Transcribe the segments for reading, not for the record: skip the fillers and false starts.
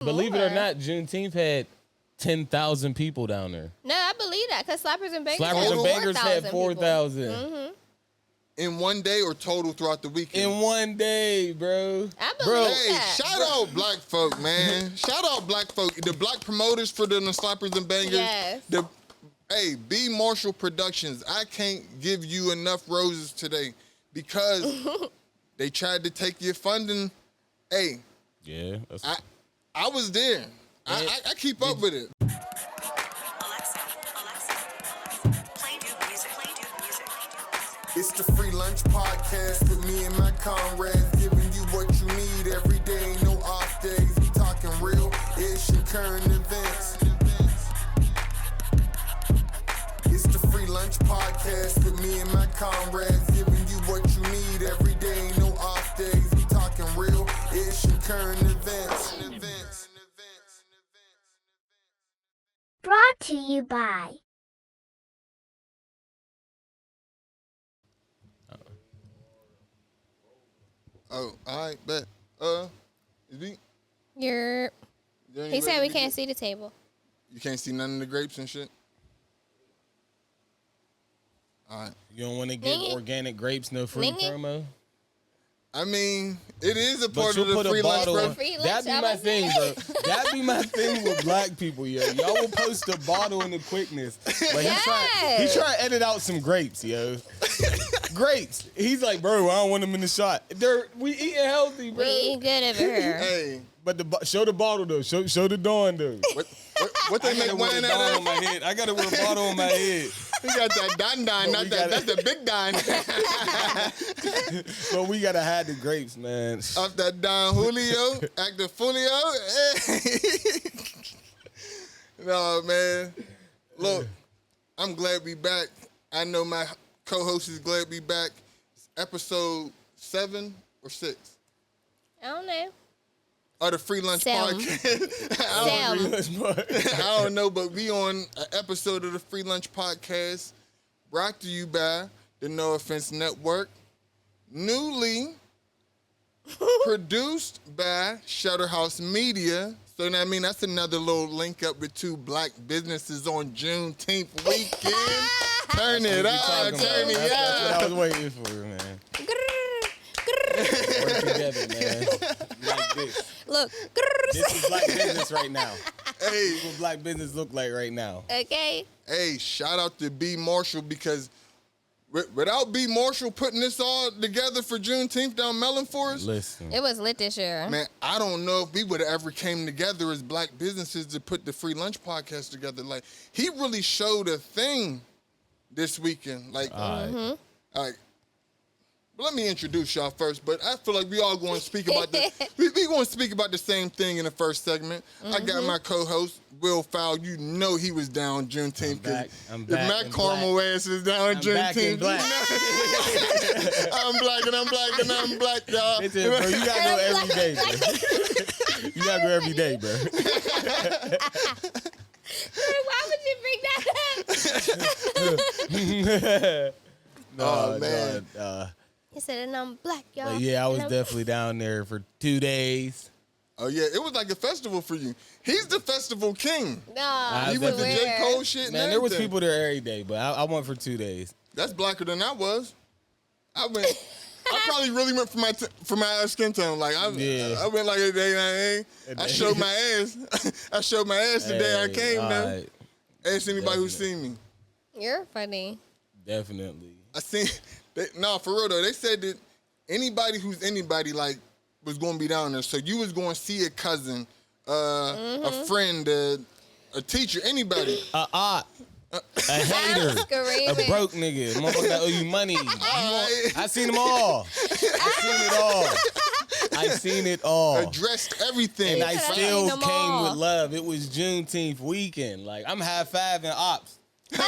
Believe it or not, Juneteenth had 10,000 people down there. No, I believe that because Slappers and Bangers had 4,000. Mm-hmm. In one day or total throughout the weekend? In one day, bro. I believe Hey, that. shout out black folk, man. Shout out black folk. The black promoters for the Slappers and Bangers. Yes. Hey, B. Marshall Productions. I can't give you enough roses today because they tried to take your funding. Hey. Yeah. I was there. I keep up with it. Alexa, play Duke music. It's the Free Lunch Podcast with me and my comrades, giving you what you need every day, no off days. We talking real-ish and current events. It's the Free Lunch Podcast with me and my comrades, giving you what you need every day, no off days. We talking real-ish and current events. Brought to you by Oh, all right, bet. Is He said we can't see the table. You can't see none of the grapes and shit? All right. You don't want to get organic grapes, no free promo? I mean, it is a part But of the free lunch program. That'd be my thing, bro. That'd be my thing with black people, yo. Y'all will post a bottle in the quickness. But he trying to edit out some grapes, yo. Grapes. He's like, bro, I don't want them in the shot. We eating healthy, bro. We eating good over here. Hey. But show the bottle, though. Show the dawn, though. What they make wine out of? On my head. I got to wear a bottle on my head. We got that Don, not that. That's the big Don. But we got to hide the grapes, man. Off that Don Julio, active Fulio. No, man. Look, I'm glad we back. I know my co-host is glad we back. It's episode 7 or 6. I don't know. Or the Free Lunch Podcast. I don't know, but we on an episode of the Free Lunch Podcast brought to you by the No Offense Network. Newly produced by Shoutout Media. So, I mean, that's another little link up with 2 black businesses on Juneteenth weekend. Turn it up, turn it up. That's what I was waiting for, man. Work together, man. Like this. Look. This is black business right now. Hey. This is what black business look like right now. Okay. Hey, shout out to B. Marshall because without B. Marshall putting this all together for Juneteenth down Mellon Forest, listen, it was lit this year. Man, I don't know if we would have ever came together as black businesses to put the Free Lunch Podcast together. Like, he really showed a thing this weekend. Like, let me introduce y'all first, but I feel like we all going to speak about we going to speak about the same thing in the first segment. I got my co-host, Will Fowl. You know he was down Juneteenth. I'm the back. Matt Carmel ass is down Juneteenth. I'm black and I'm black and I'm black, y'all. Listen, bro, you got to go every day, bro. You got to go every day, bro. Why would you bring that up? Oh, man. He said, and I'm black, y'all. But yeah, I was definitely down there for 2 days. Oh, yeah, it was like a festival for you. He's the festival king. No, he was the J. Cole shit. Man, there was people there every day, but I went for 2 days. That's blacker than I was. I probably really went for my skin tone. Like I went like a day. I showed my ass. I showed my ass the day I came. Now, ask anybody who's seen me. You're funny. Definitely. I seen. For real though, they said that anybody who's anybody like was going to be down there. So you was going to see a cousin, a friend, a teacher, anybody. A hater, a broke nigga, motherfucker that owe you money. I seen them all. I seen it all. Addressed everything. And I still came with love. It was Juneteenth weekend. Like, I'm high-fiving ops. That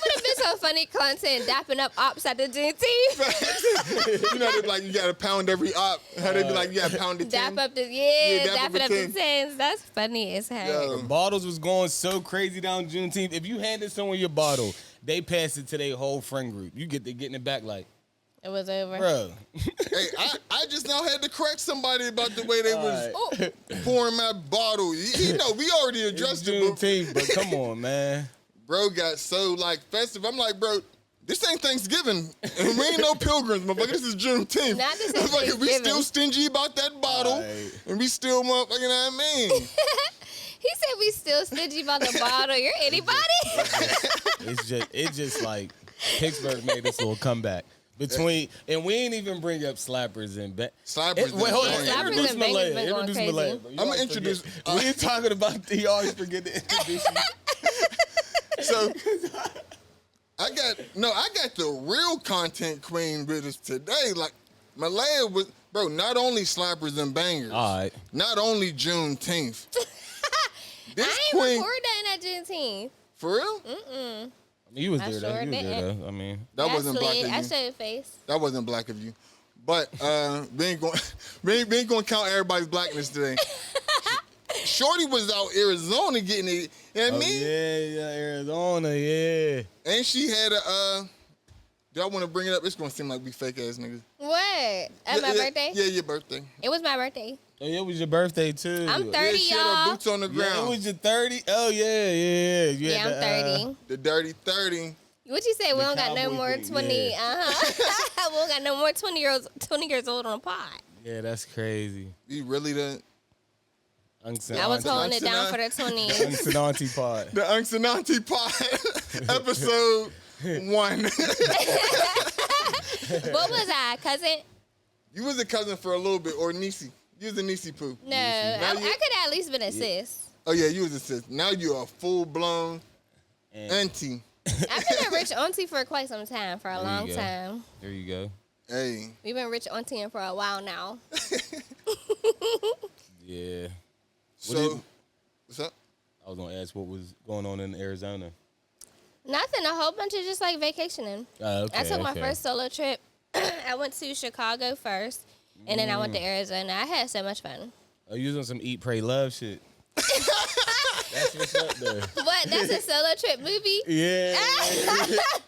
would have been some funny content, dapping up ops at the Juneteenth. You know, they're like, you got to pound every op. How they be like, you got to pound the 10. Dap up the, dap it up the 10s. That's funny as hell. The bottles was going so crazy down Juneteenth. If you handed someone your bottle, they pass it to their whole friend group. You getting it back like, It was over. Bro. Hey, I just now had to correct somebody about the way they was pouring my bottle. You know, we already addressed it. Juneteenth, but come on, man. Bro got so like festive. I'm like, bro, this ain't Thanksgiving. And we ain't no pilgrims, motherfucker. This is Juneteenth. Not this is Motherfucker, we Thanksgiving. still stingy about that bottle. Right. And we still motherfucking, you know what I mean? He said we still stingy about the bottle. You're anybody? It's just like Pittsburgh made this little comeback. And we ain't even bring up slappers and Slappers. Wait, hold on. and Slappers Introduce and bangers Malaya. been going Introduce crazy. Malaya. I'm gonna introduce. We ain't talking about the. You always forget to introduce you. So I got the real content queen with us today. Like Malaya was, bro. Not only slappers and bangers. All right. Not only Juneteenth. I This ain't queen, record that at Juneteenth. for real? Mm-mm. You was I there, though. sure You was there, didn't. though. I mean, That wasn't black of I you. showed face. That wasn't black of you. But we ain't gonna count everybody's blackness today. Shorty was out Arizona getting it. You know what I mean? yeah, Arizona, yeah. And she had a. Do I want to bring it up? It's gonna seem like we fake ass niggas. What? At my birthday? Yeah, your birthday. It was my birthday. Oh, yeah, it was your birthday, too. I'm 30, Yeah, she had her y'all. boots on the Yeah, it it was your 30. Oh, yeah. Yeah, I'm 30. The dirty 30. What you say? We don't got no cowboy more thing, 20. yeah. We don't got no more 20 years old on the pod. Yeah, that's crazy. You really the I was holding it down for the 20. Unsananti pod. the Unsananti Pod episode 1. What was I, cousin? You was a cousin for a little bit, or niecey. You was a niecey poo. No, I you- could have at least been a sis. Oh yeah, you was a sis. Now you're a full blown And auntie. I've been a rich auntie for quite some time, for a There you long go. time. there you go. Hey, We've been rich auntie for a while now. Yeah. so what's up? I was going to ask what was going on in Arizona. Nothing, a whole bunch of just like vacationing. Okay, I took my first solo trip. I went to Chicago first, and then I went to Arizona. I had so much fun. Oh, you was on some Eat, Pray, Love shit. That's what's up there. What? That's a solo trip movie? Yeah.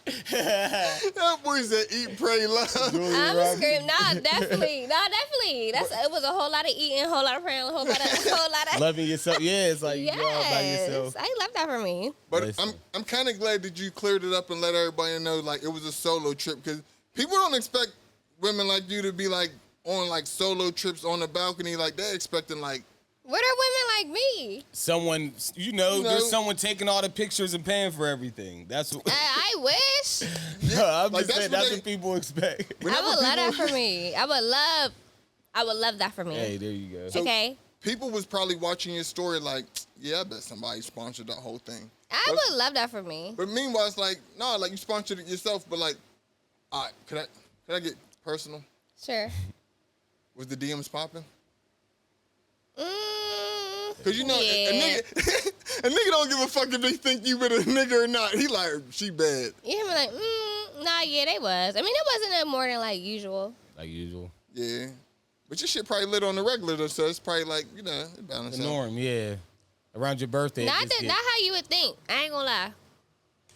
That boy said eat, pray, love. I'm screaming. Nah, definitely. It was a whole lot of eating, a whole lot of praying, a whole lot of. Loving yourself. Yeah, it's like you all by yourself. I love that for me. But Listen. I'm kind of glad that you cleared it up and let everybody know like it was a solo trip because people don't expect women like you to be like on like solo trips on the balcony. Like they're expecting like. What are women like me? Someone, there's someone taking all the pictures and paying for everything. That's what. I wish. I'm like, just saying, that's what that's they- what people expect. I would love that for me. I would love that for me. Hey, there you go. So- Okay. People was probably watching your story like, yeah, I bet somebody sponsored that whole thing. I would love that for me. But meanwhile, it's like, no, like you sponsored it yourself, but like, all right, could I get personal? Sure. Was the DMs popping? Mm, Cause you know, yeah. a nigga don't give a fuck if they think you with a nigga or not. He like, she bad. You hear me like, nah, yeah, they was. I mean, it wasn't no more than like usual. Like usual. Yeah. But your shit probably lit on the regular though, so it's probably like, it The balances out. norm, yeah. Around your birthday. Not how you would think. I ain't gonna lie.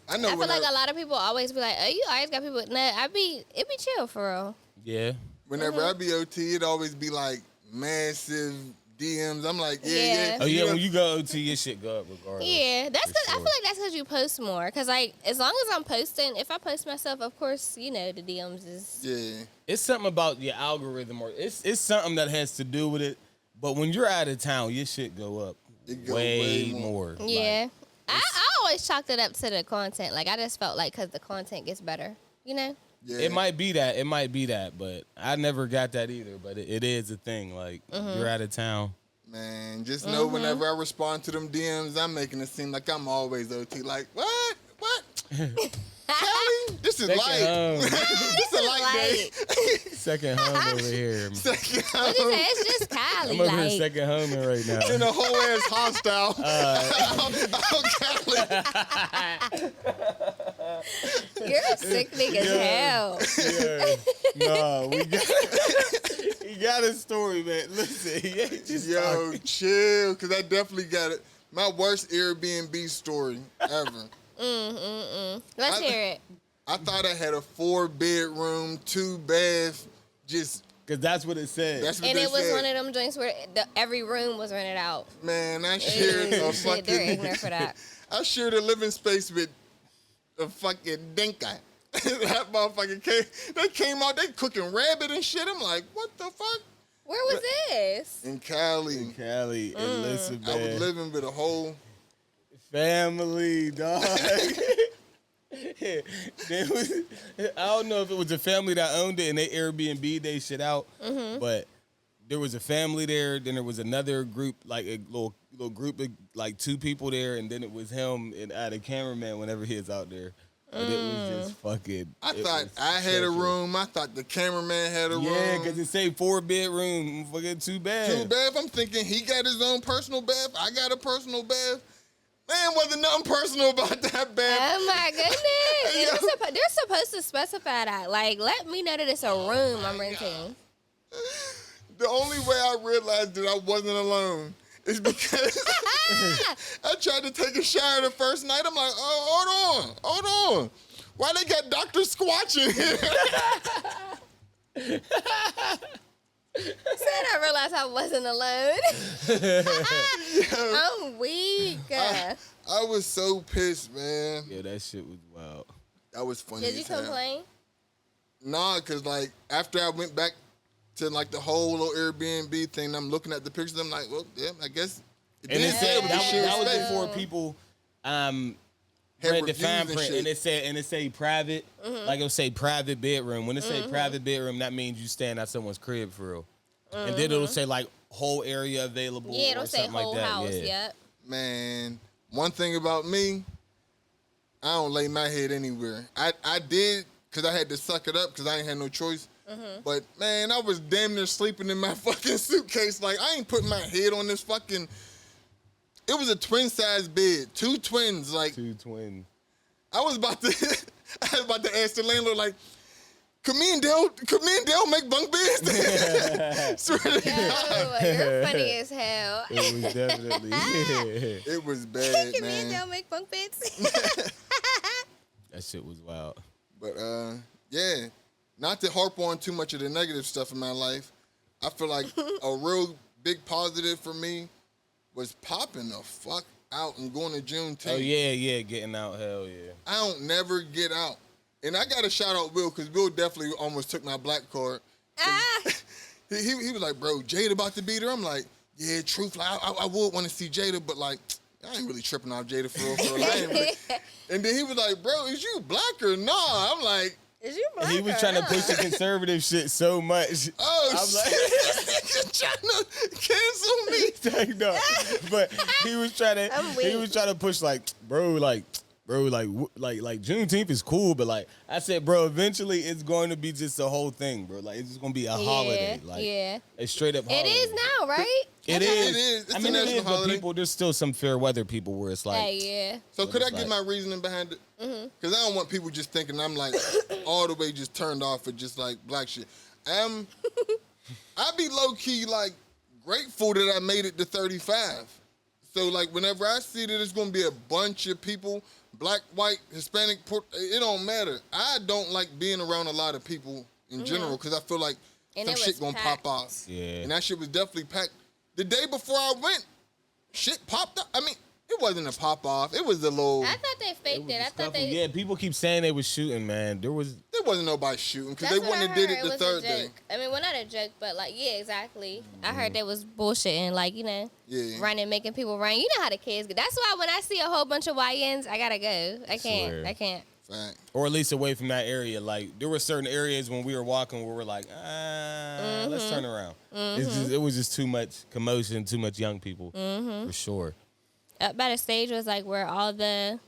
I know I feel when like a lot of people always be like, oh, you always got people. Nah, it be chill for real. Yeah. whenever I be OT, it'd always be like massive DMs. I'm like, yeah. Oh yeah, when you go OT, your shit go up regardless. Yeah, that's For because I sure. feel like that's because you post more. Cause like as long as I'm posting, if I post myself, of course the DMs is. Yeah. It's something about your algorithm, or it's something that has to do with it. But when you're out of town, your shit go up It go way way more. Yeah, I always chalked it up to the content. Like I just felt like because the content gets better, Yeah. It might be that, but I never got that either. But it is a thing. Like you're out of town. Man, just know whenever I respond to them DMs, I'm making it seem like I'm always OT. Like, what? Kelly? This is Second light. home. This is a light day. Second home over here. Second What you home. say? It's just Cali. I'm over here Like second homing right now. In a whole ass hostile. you're a sick nigga as hell. Yeah. No, he got a story, man. Listen, he ain't just Yo, talking. chill, because I definitely got it. My worst Airbnb story ever. Let's hear it. I thought I had a 4-bedroom, 2-bath, just. Cause that's what it said. That's what And they it was said. one of them joints where every room was rented out. Man, I shared a fucking. They're ignorant for that. I shared a living space with a fucking dinka. That motherfucker came out, they cooking rabbit and shit. I'm like, what the fuck? Where was this? In Cali. In Cali, and listen, man. I was living with a whole family, dog. There was, I don't know if it was a family that owned it and they Airbnb they shit out, but there was a family there. Then there was another group, like a little group of like 2 people there, and then it was him and I had a cameraman whenever he was out there. But it was just fucking. I thought I had a room. I thought the cameraman had a room. Yeah, because it say 4-bedroom, fucking 2 baths. 2 bath. I'm thinking he got his own personal bath. I got a personal bath. Man, wasn't nothing personal about that bath. Oh my goodness! They're supposed to specify that. Like, let me know that it's a room I'm renting. The only way I realized that I wasn't alone is because I tried to take a shower the first night. I'm like, oh, hold on. Why they got Dr. Squatch in here? Said I realized I wasn't alone. I'm weak. I was so pissed, man. Yeah, that shit was wild. That was funny. Did you as hell. complain? Nah, because, like, after I went back to, like, the whole little Airbnb thing, I'm looking at the pictures, I'm like, well, yeah, I guess. And it said that was before people read the fine print, and it say private, like it'll say private bedroom. When it say private bedroom, that means you staying at someone's crib for real. And then it'll say like whole area available. Yeah, it'll or say something whole like that. house. Yeah. Yep. Man, one thing about me, I don't lay my head anywhere. I did because I had to suck it up because I ain't had no choice. But, man, I was damn near sleeping in my fucking suitcase. Like, I ain't putting my head on this fucking... It was a twin-size bed. 2 twins. Like, 2 twins. I was about to ask the landlord, like, could me and Dale make bunk beds? Swear to God. You're funny as hell. It was definitely. It was bad, Can me and man. Dale make bunk beds? That shit was wild. But, yeah, not to harp on too much of the negative stuff in my life, I feel like a real big positive for me was popping the fuck out and going to Juneteenth. Oh, yeah, getting out, hell yeah. I don't never get out. And I got to shout out Will, because Will definitely almost took my black card. He was like, bro, Jada about to beat her. I'm like, yeah, truthfully, I would want to see Jada, but like, I ain't really tripping off Jada for real. I ain't really. And then he was like, bro, is you black or nah? I'm like, Is you black? He was trying to push the conservative shit so much. oh, I'm shit. You're trying to cancel me. like, no. But he was trying to push like Juneteenth is cool, but like I said, bro, eventually it's going to be just a whole thing, bro. Like it's just gonna be a holiday, like a straight up holiday. It is now, right? It is. It's I a mean, it national is, but holiday. there's still some fair weather people where it's like, Hey, yeah. So could I it's get like- my reasoning behind it? Because I don't want people just thinking I'm like all the way just turned off for just like black shit. I be low key like grateful that I made it to 35. So like whenever I see that it's gonna be a bunch of people, black, white, Hispanic, it don't matter. I don't like being around a lot of people in general because I feel like And some it shit was gonna packed. pop off. Yeah. And that shit was definitely packed. The day before I went, shit popped up. I mean, it wasn't a pop off. It was a little. I thought they faked it. I thought they. yeah, people keep saying they was shooting, man. There wasn't nobody shooting because That's they what wouldn't I have did heard. it the was third a day. joke. I mean, well, not a joke, but like, yeah, exactly. I heard they was bullshitting, like, you know, Yeah. running, making people run. You know how the kids get. That's why when I see a whole bunch of YNs, I gotta go. I can't. Swear. I can't. Fact. or at least away from that area. Like there were certain areas when we were walking where we're like, let's turn around. It was just too much commotion, too much young people for sure. Up by the stage was like where all the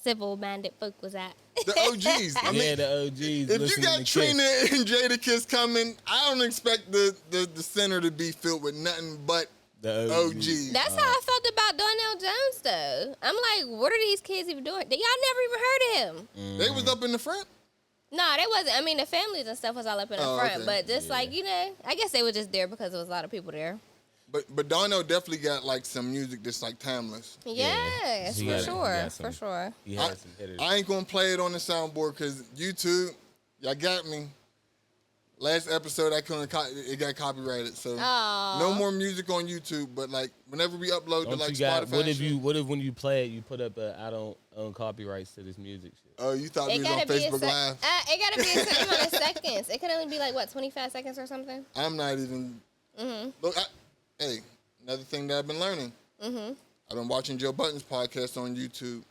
civil-minded folk was at. The OGs. I mean, The OGs. if you got Trina and Jadakiss coming, I don't expect the center to be filled with nothing but the OGs. That's how I felt about Donnell Jones, though. I'm like, what are these kids even doing? Y'all never even heard of him. They was up in the front. No, they wasn't. I mean, the families and stuff was all up in the Oh, front, okay. but just like, you know, I guess they were just there because there was a lot of people there. But Darnell definitely got like some music that's like timeless. Yes, He for got- sure, he got for sure. He had some hitters. I ain't gonna play it on the soundboard because YouTube, y'all got me. Last episode, I couldn't. It got copyrighted, so no more music on YouTube. But like, whenever we upload to Don't like you got, Spotify, what if shit, you? What if when you play it, you put up a I don't own copyrights to this music shit? oh, you thought we It was on gotta be Facebook Live? it gotta be a certain amount of seconds. It could only be like what 25 seconds or something. I'm not even. Look, hey, another thing that I've been learning. I've been watching Joe Budden's podcast on YouTube.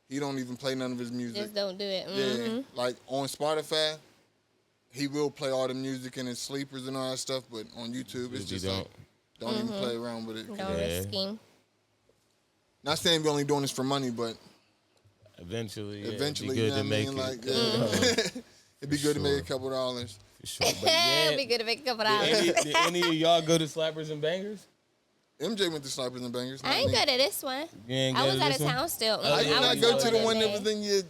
He don't even play none of his music. Just don't do it. Yeah, like on Spotify, he will play all the music and his sleepers and all that stuff, but on YouTube, it's just like, don't even play around with it. Don't risk him. Not saying we're only doing this for money, but Eventually, eventually, it'd be you good know to what I make mean? it. Like, it'd be good to make sure. a couple dollars. For sure. But yeah, It'd be good to make a couple dollars. did any of y'all go to Slappers and Bangers? MJ went to Slappers and Bangers. I ain't good at this one. You ain't I go was to out this of one? town still. Oh, I did yeah, not you go was to the in one that May. was in your.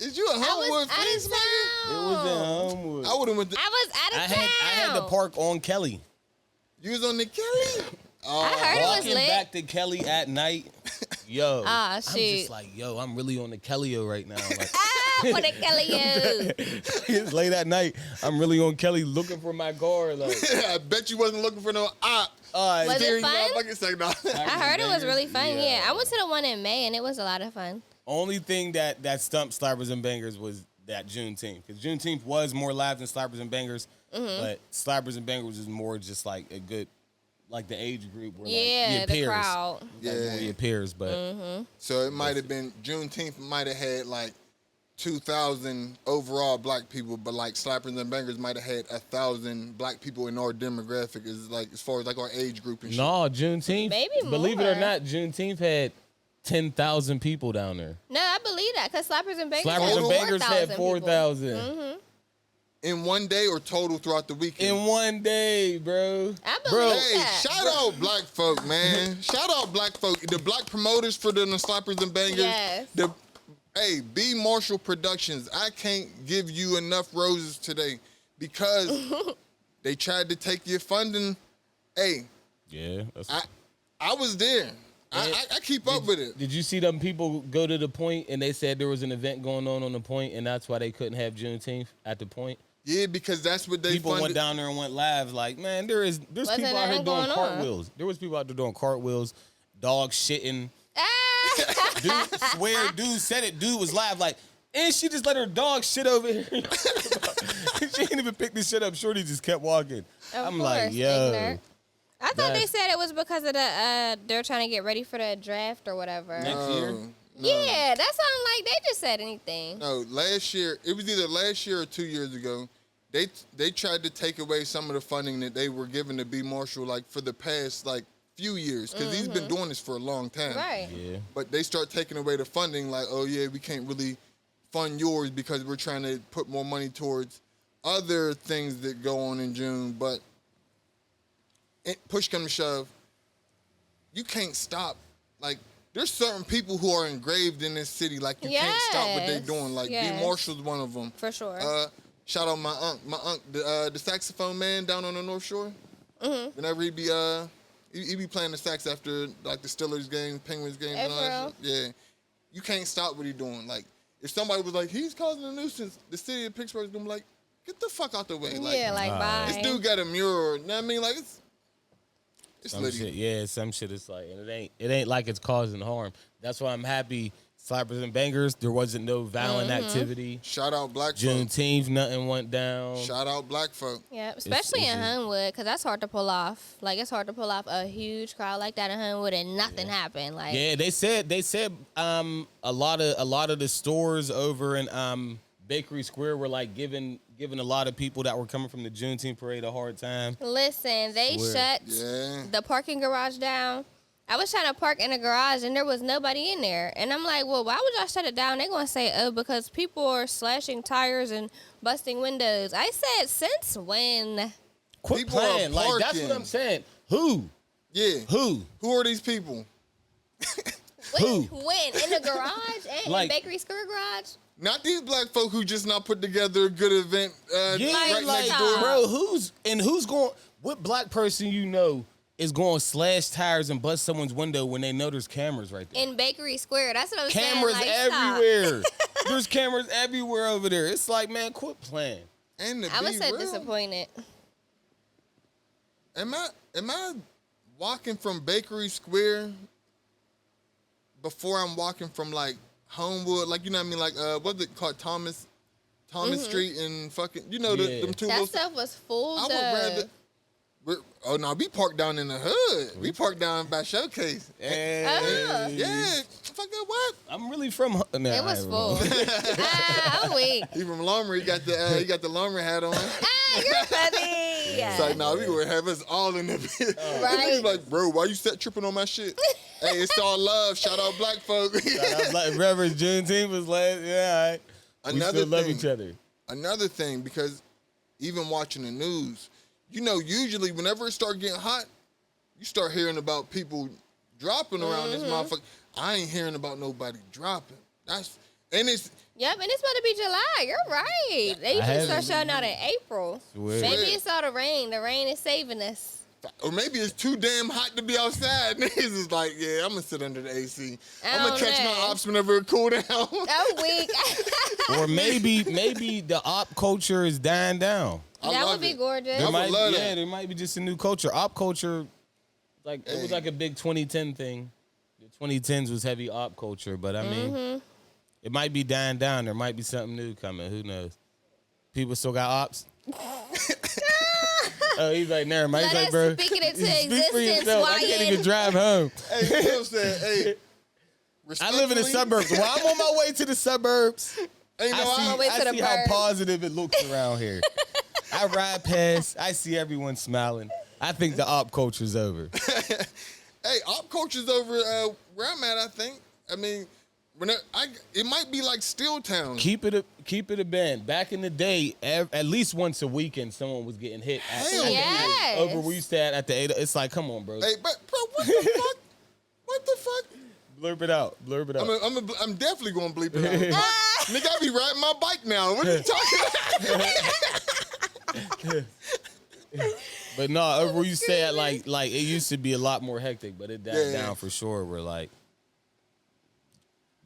Is you a I was Homewood out face, of nigga? It was in Homewood. I would have went. I was out of town. I had to park on Kelly. You was on the Kelly. I heard it was Walking lit. back to Kelly at night, yo. Ah, I'm shoot. just like, yo, I'm really on the Kellyo right now. Like, For the Kelly it's late at night. I'm really on Kelly looking for my car. Like, I bet you wasn't looking for no op. Was it Steering fun? motherfucker say no. I heard it was really fun. Yeah. I went to the one in May and it was a lot of fun. only thing that stumped Slappers and Bangers was that Juneteenth. Because Juneteenth was more live than Slappers and Bangers, but Slappers and Bangers is more just like a good, like the age group where Yeah, like, your the peers. crowd. Like, Yeah. more your peers, but So it might have been Juneteenth. Might have had like 2,000 overall black people, but like Slappers and Bangers might have had 1,000 black people in our demographic. Is like as far as like our age group and shit. no, Juneteenth. Maybe Believe it or more. not, Juneteenth had 10,000 people down there. No, I believe that because Slappers and Bangers Slappers had and Bangers 4,000 had people. 4,000 In one day or total throughout the weekend. in one day, bro. I Bro, believe Hey, that. shout out black folk, man. Shout out black folk. The black promoters for the Slappers and Bangers. Yes. Hey, B. Marshall Productions. I can't give you enough roses today because they tried to take your funding. Hey, Yeah. That's, I was there. I keep up with it. Did you see them people go to the point and they said there was an event going on the point and that's why they couldn't have Juneteenth at the point? Yeah, because that's what they People funded. went down there and went live. Like, man, there's people out here nothing doing going on. cartwheels. There was people out there doing cartwheels, dog shitting. Ah! Dude said it. Dude was live like, and she just let her dog shit over here. She didn't even pick this shit up. Shorty just kept walking. Of I'm course, like, yo. ignorant. I thought they That's- said it was because of the they're trying to get ready for the draft or whatever. Next year? Yeah, that sounded like they just said anything. No, last year, it was either last year or 2 years ago, they tried to take away some of the funding that they were giving to B. Marshall like for the past like few years because he's been doing this for a long time. Right. Yeah. But they start taking away the funding like, oh yeah, we can't really fund yours because we're trying to put more money towards other things that go on in June. But push come to shove, you can't stop. Like, there's certain people who are engraved in this city. Like, you can't stop what they're Yes. doing. Like, Yes. B. Marshall's one of them. For sure. Shout out my uncle, the saxophone man down on the North Shore. Whenever he be playing the sax after like the Steelers games, Penguins games, and all that shit. Yeah, you can't stop what he's doing. Like, if somebody was like, he's causing a nuisance, the city of Pittsburgh's gonna be like, get the fuck out the way. Like, Yeah, like bye. this dude got a mural. You know what I mean? Like, it's Some litty. shit, yeah, some shit is like, and it ain't like it's causing harm. That's why I'm happy. Slappers and Bangers, there wasn't no violent activity. Shout out black folk. Juneteenth, nothing went down. Shout out black folk. Yeah, especially in it's- Homewood, because that's hard to pull off. Like, it's hard to pull off a huge crowd like that in Homewood and nothing happened. Like, Yeah, they said a lot of the stores over in Bakery Square were like giving a lot of people that were coming from the Juneteenth parade a hard time. listen, they Swear. shut Yeah. the parking garage down. I was trying to park in a garage and there was nobody in there. And I'm like, well, why would y'all shut it down? They're going to say, oh, because people are slashing tires and busting windows. I said, since when? Quit People are playing. Like, that's parking. what I'm saying. Who? Yeah. Who? Who are these people? Who? When? In the garage? And Like- in Bakery Square garage? Not these black folk who just not put together a good event Yeah, right like, next door. bro, who's going? What black person you know is going to slash tires and bust someone's window when they know there's cameras right there? In Bakery Square. That's what I'm Cameras saying. Like, everywhere. There's cameras everywhere over there. It's like, man, quit playing. And to I be was so real, disappointed. Am I walking from Bakery Square before I'm walking from like Homewood? Like, you know what I mean? Like, what's it called? Thomas Street and fucking, you know, them two. That stuff was full. I would rather. Oh no, we parked down in the hood. We parked down by Showcase. Yeah, fucking what? I'm really from. Nah, It was full. I'm weak. He from Lomer. He got the Lomer hat on. You're funny. It's like, nah, we gonna have us all in the bit. Right. He's like, bro, why you tripping on my shit? Hey, it's all love. Shout out black folk. Shout out black. Remember, Juneteenth was last. Yeah, all right. We still love each other. Another thing, because even watching the news, you know, usually whenever it start getting hot, you start hearing about people dropping around this motherfucker. I ain't hearing about nobody dropping. Yep, and it's about to be July. You're right. They usually start shutting out in April. Swear. Maybe it's all the rain. The rain is saving us. Or maybe it's too damn hot to be outside. Niggas is like, yeah, I'm gonna sit under the AC. I'm gonna catch my ops whenever it cool down. I'm weak. Or maybe the op culture is dying down. That would be gorgeous. There would love that. there might be just a new culture. Op culture, like it was like a big 2010 thing. The 2010s was heavy op culture, but I mean, it might be dying down. There might be something new coming. Who knows? People still got ops. Oh, he's like, never mind. He's like, bro, speak it into speak for existence, yourself. I can't even drive home. Hey, you know what I'm saying? Hey, I live in the suburbs. While I'm on my way to the suburbs, I see how positive it looks around here. I ride past. I see everyone smiling. I think the op culture's over. Hey, op culture's over where I'm at, I think. I mean, it might be like Steel Town. Keep it a band. Back in the day, at least once a weekend, someone was getting hit. Over where you stay at the 8. It's like, come on, bro. Hey, but bro, what the fuck? What the fuck? Blurb it out. I'm definitely gonna bleep it out. Nigga, I be riding my bike now. What are you talking about? But no, over where you stay at, like it used to be a lot more hectic, but it died down for sure. We're like,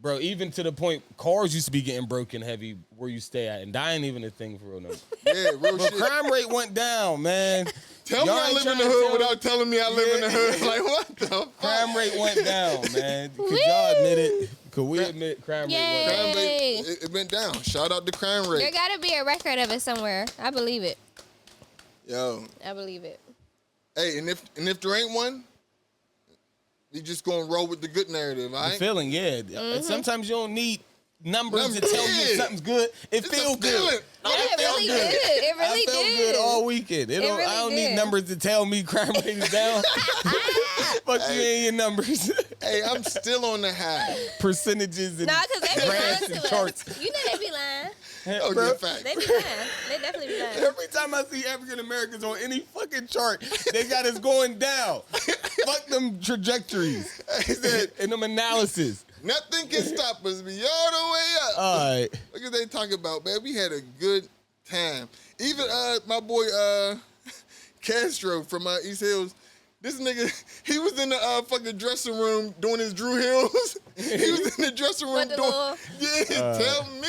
bro, even to the point, cars used to be getting broken heavy where you stay at, and dying even a thing for real no. Yeah, real but shit. Crime rate went down, man. Tell me I live in the hood without telling me I live in the hood. Like, what the fuck? Crime rate went down, man. Could y'all admit it? Could we admit crime rate went down? Crime rate, it went down. Shout out to crime rate. There gotta be a record of it somewhere. I believe it. Yo. I believe it. Hey, and if there ain't one, you just gonna roll with the good narrative, all right? The feeling, yeah. Sometimes you don't need numbers to tell you if something's good. It feels good. It really did. It really I felt did. good all weekend. I don't need numbers to tell me crime rate is down. Fuck you and your numbers. Hey, I'm still on the high. Percentages and because they be lying graphs and to charts. us. You know they be lying. Oh, bro. yeah, fact. They be lying. They definitely be lying. Every time I see African Americans on any fucking chart, they got us going down. Fuck them trajectories and them analysis. Nothing can stop us. We all the way up. All right. Look what they talking about, man. We had a good time. Even my boy Castro from East Hills, this nigga, he was in the fucking dressing room doing his Drew Hills. He was in the dressing room doing, tell me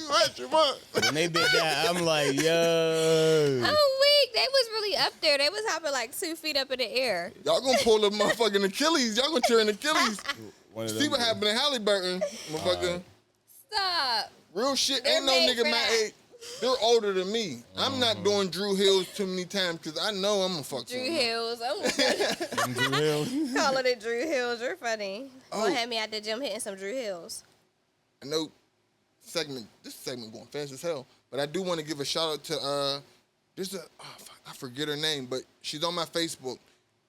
what you want. When they did that, I'm like, yo. I'm weak. They was really up there. They was hopping like 2 feet up in the air. Y'all gonna pull a motherfucking Achilles. Y'all gonna tear an Achilles. See what guys. happened in Halliburton, motherfucker. Stop. Real shit. They're Ain't no made nigga for my that. age. They're older than me. I'm not doing Drew Hills too many times because I know I'm gonna fuck Drew something up. Hills. I'm Them Drew Hills. calling it Drew Hills. You're funny. Oh. Gonna have me at the gym hitting some Drew Hills. I know this segment going fast as hell, but I do want to give a shout out to I forget her name, but she's on my Facebook.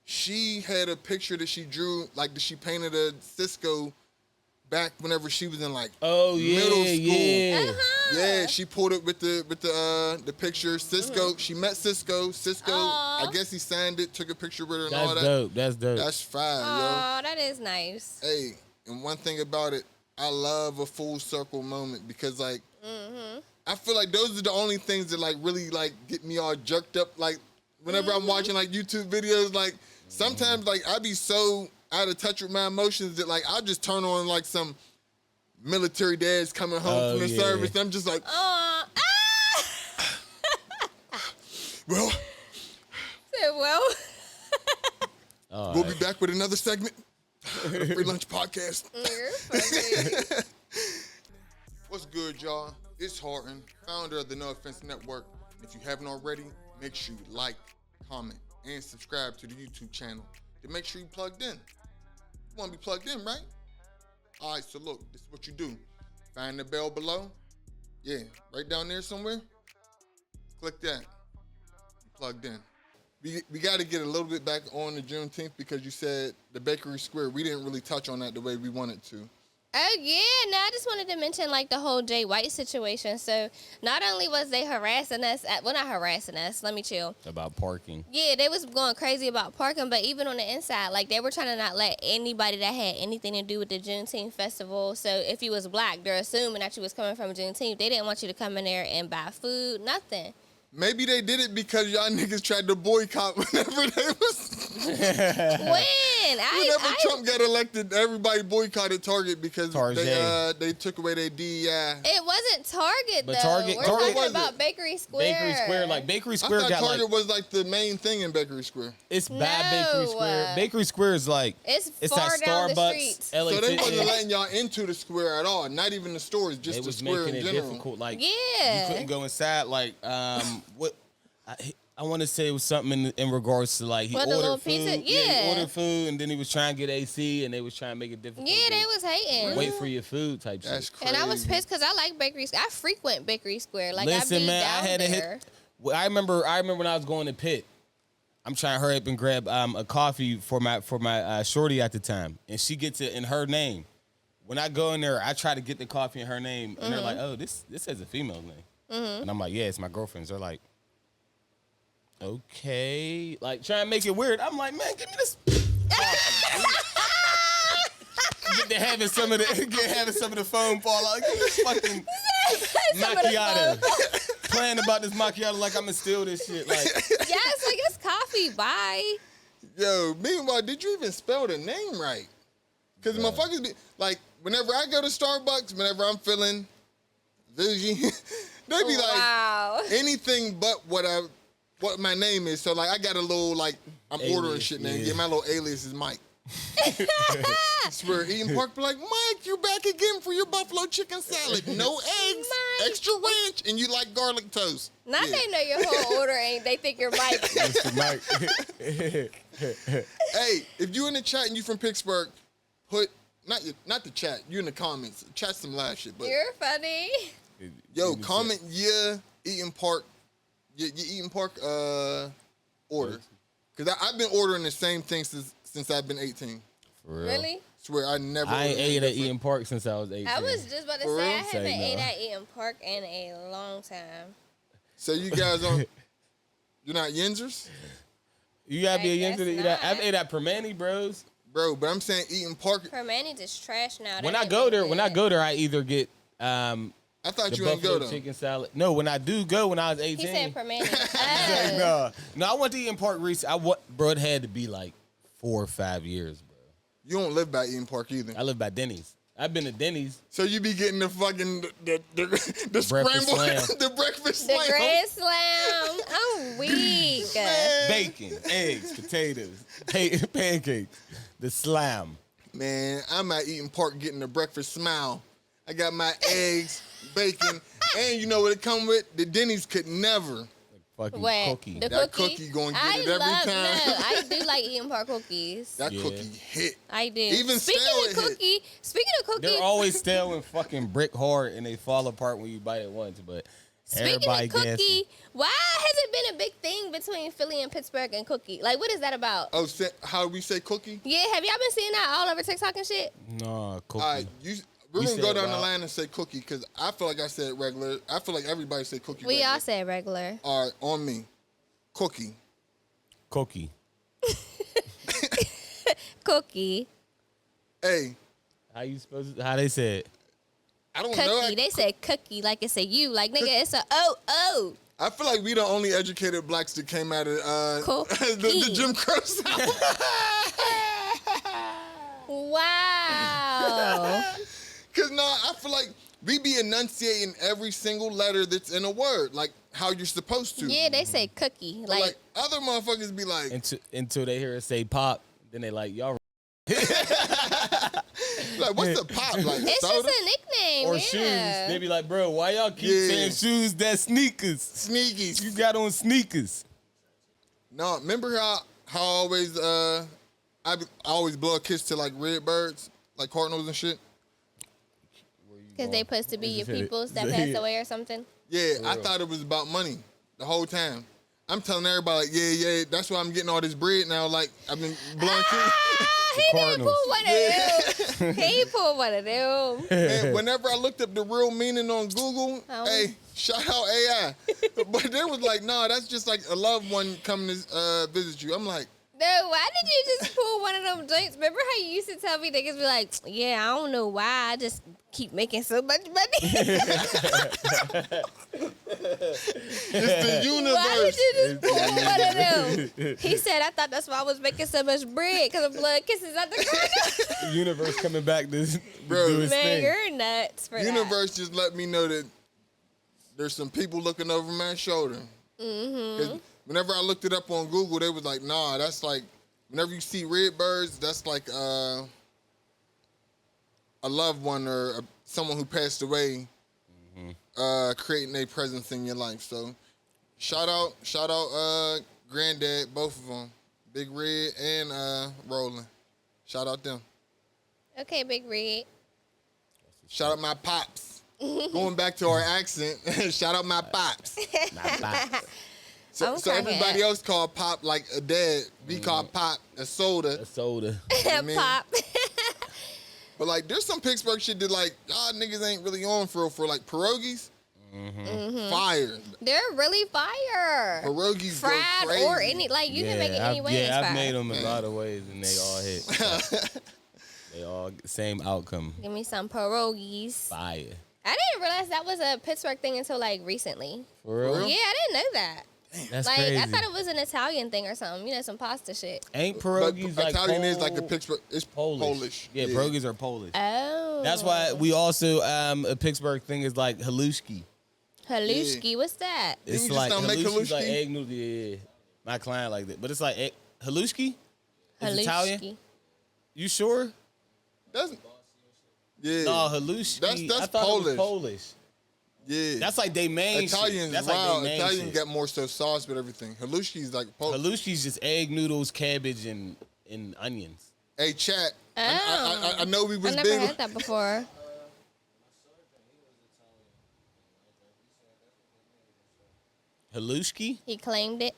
She had a picture that she drew, like that she painted a Cisco back whenever she was in like middle school. Yeah. Yeah, she pulled it with the picture. Cisco, she met Cisco. I guess he signed it, took a picture with her and all that. That's dope. That's fine, yo. Oh, that is nice. Hey, and one thing about it, I love a full circle moment because like I feel like those are the only things that like really like get me all jerked up. Like whenever I'm watching like YouTube videos, like sometimes like I be so out of touch with my emotions that like I'll just turn on like some military dads coming home from the service. And I'm just like, well, we'll be back with another segment. Free Lunch Podcast. What's good, y'all? It's Horton, founder of the No Offense Network. And if you haven't already, make sure you like, comment, and subscribe to the YouTube channel to make sure you plugged in. You want to be plugged in, right? All right, so look, this is what you do. Find the bell below. Yeah, right down there somewhere. Click that. You plugged in. We got to get a little bit back on the Juneteenth because you said the Bakery Square. We didn't really touch on that the way we wanted to. Oh, yeah. No, I just wanted to mention, like, the whole Jay White situation. So, not only was they harassing us, well, not harassing us, let me chill. About parking. Yeah, they was going crazy about parking, but even on the inside, like, they were trying to not let anybody that had anything to do with the Juneteenth festival. So, if you was black, they're assuming that you was coming from Juneteenth. They didn't want you to come in there and buy food, nothing. Maybe they did it because y'all niggas tried to boycott whenever they was... Whenever Trump got elected, everybody boycotted Target because they took away their DEI. It wasn't Target, but though. We're talking about Bakery Square. Bakery Square, like Bakery Square I thought got Target was like the main thing in Bakery Square. It's bad Bakery Square. Bakery Square is like it's far that down Starbucks, the streets. LA so they wasn't letting y'all into the square at all. Not even the stores, just the square in general. It was making it difficult. Like you couldn't go inside. Like what. I want to say it was something in regards to like he ordered food. Pizza? Yeah, he ordered food and then he was trying to get AC and they was trying to make it difficult. Yeah, they was hating. Wait for your food type That's shit. Crazy. And I was pissed because I like Bakery Square. I frequent Bakery Square. Like listen, I be man, down I had there. to hit. I remember when I was going to Pitt. I'm trying to hurry up and grab a coffee for my shorty at the time, and she gets it in her name. When I go in there, I try to get the coffee in her name, and they're like, "Oh, this has a female name," and I'm like, "Yeah, it's my girlfriend's." They're like, okay, like trying to make it weird. I'm like, man, give me this. Get to having some of the foam fall out. Give me this fucking macchiato. Playing about this macchiato like I'm gonna steal this shit. Like, yes, like it's coffee. Bye. Yo, meanwhile, did you even spell the name right? Because motherfuckers be like, whenever I go to Starbucks, whenever I'm feeling bougie, they be like anything but what my name is. So like I got a little like I'm alias, ordering shit name. Yeah, my little alias is Mike. I swear Eden Park be like, Mike, you back again for your buffalo chicken salad. No eggs, Mike. Extra ranch, and you like garlic toast. Not they know your whole order ain't they think you're Mike. Mr. Mike. Hey, if you in the chat and you from Pittsburgh, put not the chat, you in the comments. Chat some live shit, but you're funny. Yo, comment Eden Park. Your Eden Park order. Because I've been ordering the same thing since I've been 18. For real? Really? Swear, I ain't ate at Eden Park since I was 18. I was just about to say, I haven't ate at Eden Park in a long time. So you guys you're not Yinzers? You gotta be a Yinzer to eat at. I've ate at Permane, bros. Bro, but I'm saying Eden Park. Permane just trash now. When I go there, I either get I thought you ain't go though. Chicken salad. No, when I do go, when I was 18. He said Permane. No, I went to Eden Park recently. Bro, it had to be like 4 or 5 years, bro. You don't live by Eden Park either. I live by Denny's. I've been to Denny's. So you be getting the fucking the scramble, the breakfast slam, the grand slam. I'm weak. Bacon, eggs, potatoes, pancakes, the slam. Man, I'm at Eden Park getting the breakfast smile. I got my eggs, bacon, and you know what it come with? The Denny's could never. Fucking cookie. That cookie gonna get it every time. No, I do like Eden Park cookies. That cookie hit. I do. Even speaking of cookie, they're always stale and fucking brick hard, and they fall apart when you bite it once. But speaking of cookie, why has it been a big thing between Philly and Pittsburgh and cookie? Like, what is that about? Oh, how we say cookie? Yeah, have y'all been seeing that all over TikTok and shit? No, cookie. All right, we're going to go down the line and say cookie because I feel like I said regular. I feel like everybody said cookie. We all said regular. All right, on me. Cookie. Cookie. Cookie. Hey. How they say it? I don't cookie. know. They said cookie like it's a U. Like, nigga, it's a O-O. I feel like we the only educated blacks that came out of Cool. the Jim Crow South. Wow. Cause I feel like we be enunciating every single letter that's in a word, like how you're supposed to. Yeah, they say cookie. But, Like other motherfuckers be like, Until they hear us say pop, then they like, y'all like what's the pop? Like it's soda? just a nickname. or yeah. shoes. They be like, bro, why y'all keep Yeah. saying shoes? That's sneakers. Sneakies. You got on sneakers. No, remember how always I always blow a kiss to like red birds, like cardinals and shit. Because they supposed to be your Just hit it. peoples that Just passed hit it. away or something. Yeah, I thought it was about money the whole time. I'm telling everybody, like, yeah, that's why I'm getting all this bread now. Like, I've been blowing He didn't Cardinals. pull one of them. He pulled one of them. And whenever I looked up the real meaning on Google, Oh. hey, shout out AI. But they was like, nah, that's just like a loved one coming to visit you. I'm like, No, why did you just pull one of them joints? Remember how you used to tell me niggas be like, yeah, I don't know why. I just keep making so much money. it's the universe. Why did you just pull one of them? He said, I thought that's why I was making so much bread because of blood kisses at the corner. The universe coming back to Bro. do his Man, thing. you're nuts for Universe just let me know that there's some people looking over my shoulder. Mm-hmm. Whenever I looked it up on Google, they was like, nah, that's like, whenever you see red birds, that's like a loved one or someone who passed away creating a presence in your life. So shout out Granddad, both of them, Big Red and Roland. Shout out them. that. Okay, Big Red. Shout out my pops. Going back to our accent, shout out my pops. So I'm cracking everybody up. else called Pop like a dad. We call Pop a soda. A soda. I mean, Pop. But like, there's some Pittsburgh shit that like, y'all niggas ain't really on for like pierogies. Fire. They're really fire. Pierogies go Fried crazy. or any, like, you can make it any way. it's I've fire. made them a lot of ways and they all hit. They all same outcome. Give me some pierogies. Fire. I didn't realize that was a Pittsburgh thing until, like, recently. For real? Yeah, I didn't know that. That's Like, crazy. I thought it was an Italian thing or something. You know, some pasta shit. Ain't But pierogies like Italian is like a Pol- Pittsburgh. It's Polish. Yeah, pierogies are Polish. Oh. That's why we also a Pittsburgh thing is like halushki. Halushki, what's that? It's you just like don't make halushki's like halushki? egg noodle. Yeah, my client like that, but it's like halushki. It's Italian. Halushki. You sure? That's yeah. No, halushki. That's I thought Polish. it was Polish. Yeah. That's like they main Italians. shit. That's Wow. like they main Italian shit. got more so sauce with everything. Halushki is like Polish. Halushki's just egg noodles, cabbage, and onions. Hey, chat. Oh. I know we was I never big. had that before. Halushki? He claimed it.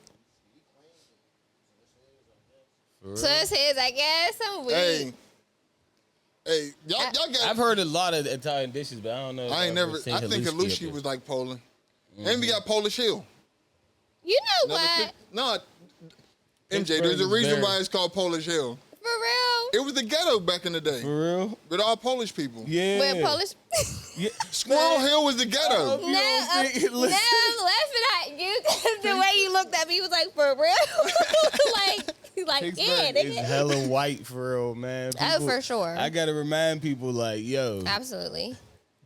For real? So it's his, I guess. I'm weak. Hey, y'all got. I've heard a lot of Italian dishes, but I don't know. If I ain't I've never. seen I think halushki Halushki up was there. like Poland. And we got Polish Hill. You know Another what? Pit- No, MJ. Pittsburgh There's a is reason very- why it's called Polish Hill. For real? It was the ghetto back in the day For real? with all Polish people. Yeah. With Polish. Yeah. Squirrel Hill was the ghetto. Oh, No, You don't think- no, listen. I'm laughing at you 'cause the way you looked at me was like, for real? like yeah, Pittsburgh is nigga. hella white for real, man. Oh, People- for sure. I gotta remind people, like, yo, Absolutely.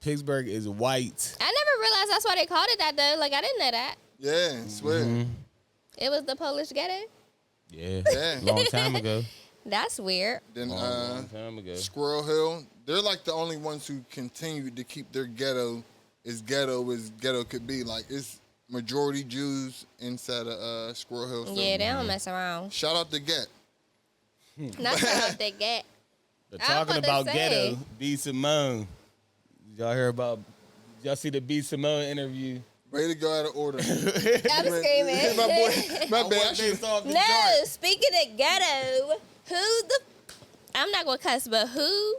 Pittsburgh is white. I never realized that's why they called it that, though. Like, I didn't know that. Yeah, I swear. Mm-hmm. It was the Polish ghetto. Yeah. Yeah. Long time ago. That's weird. Then Long time ago. Squirrel Hill, they're like the only ones who continued to keep their ghetto as ghetto could be. Like, it's majority Jews inside of Squirrel Hill. So Yeah, they don't mess around. shout out to Get. That's what they get. But I was talking about to about say. ghetto, B. Simone. Y'all hear about, y'all see the B. Simone interview? Way to go out of order. I'm screaming. my boy, my bad. I should've- No, speaking of ghetto, I'm not gonna cuss, but who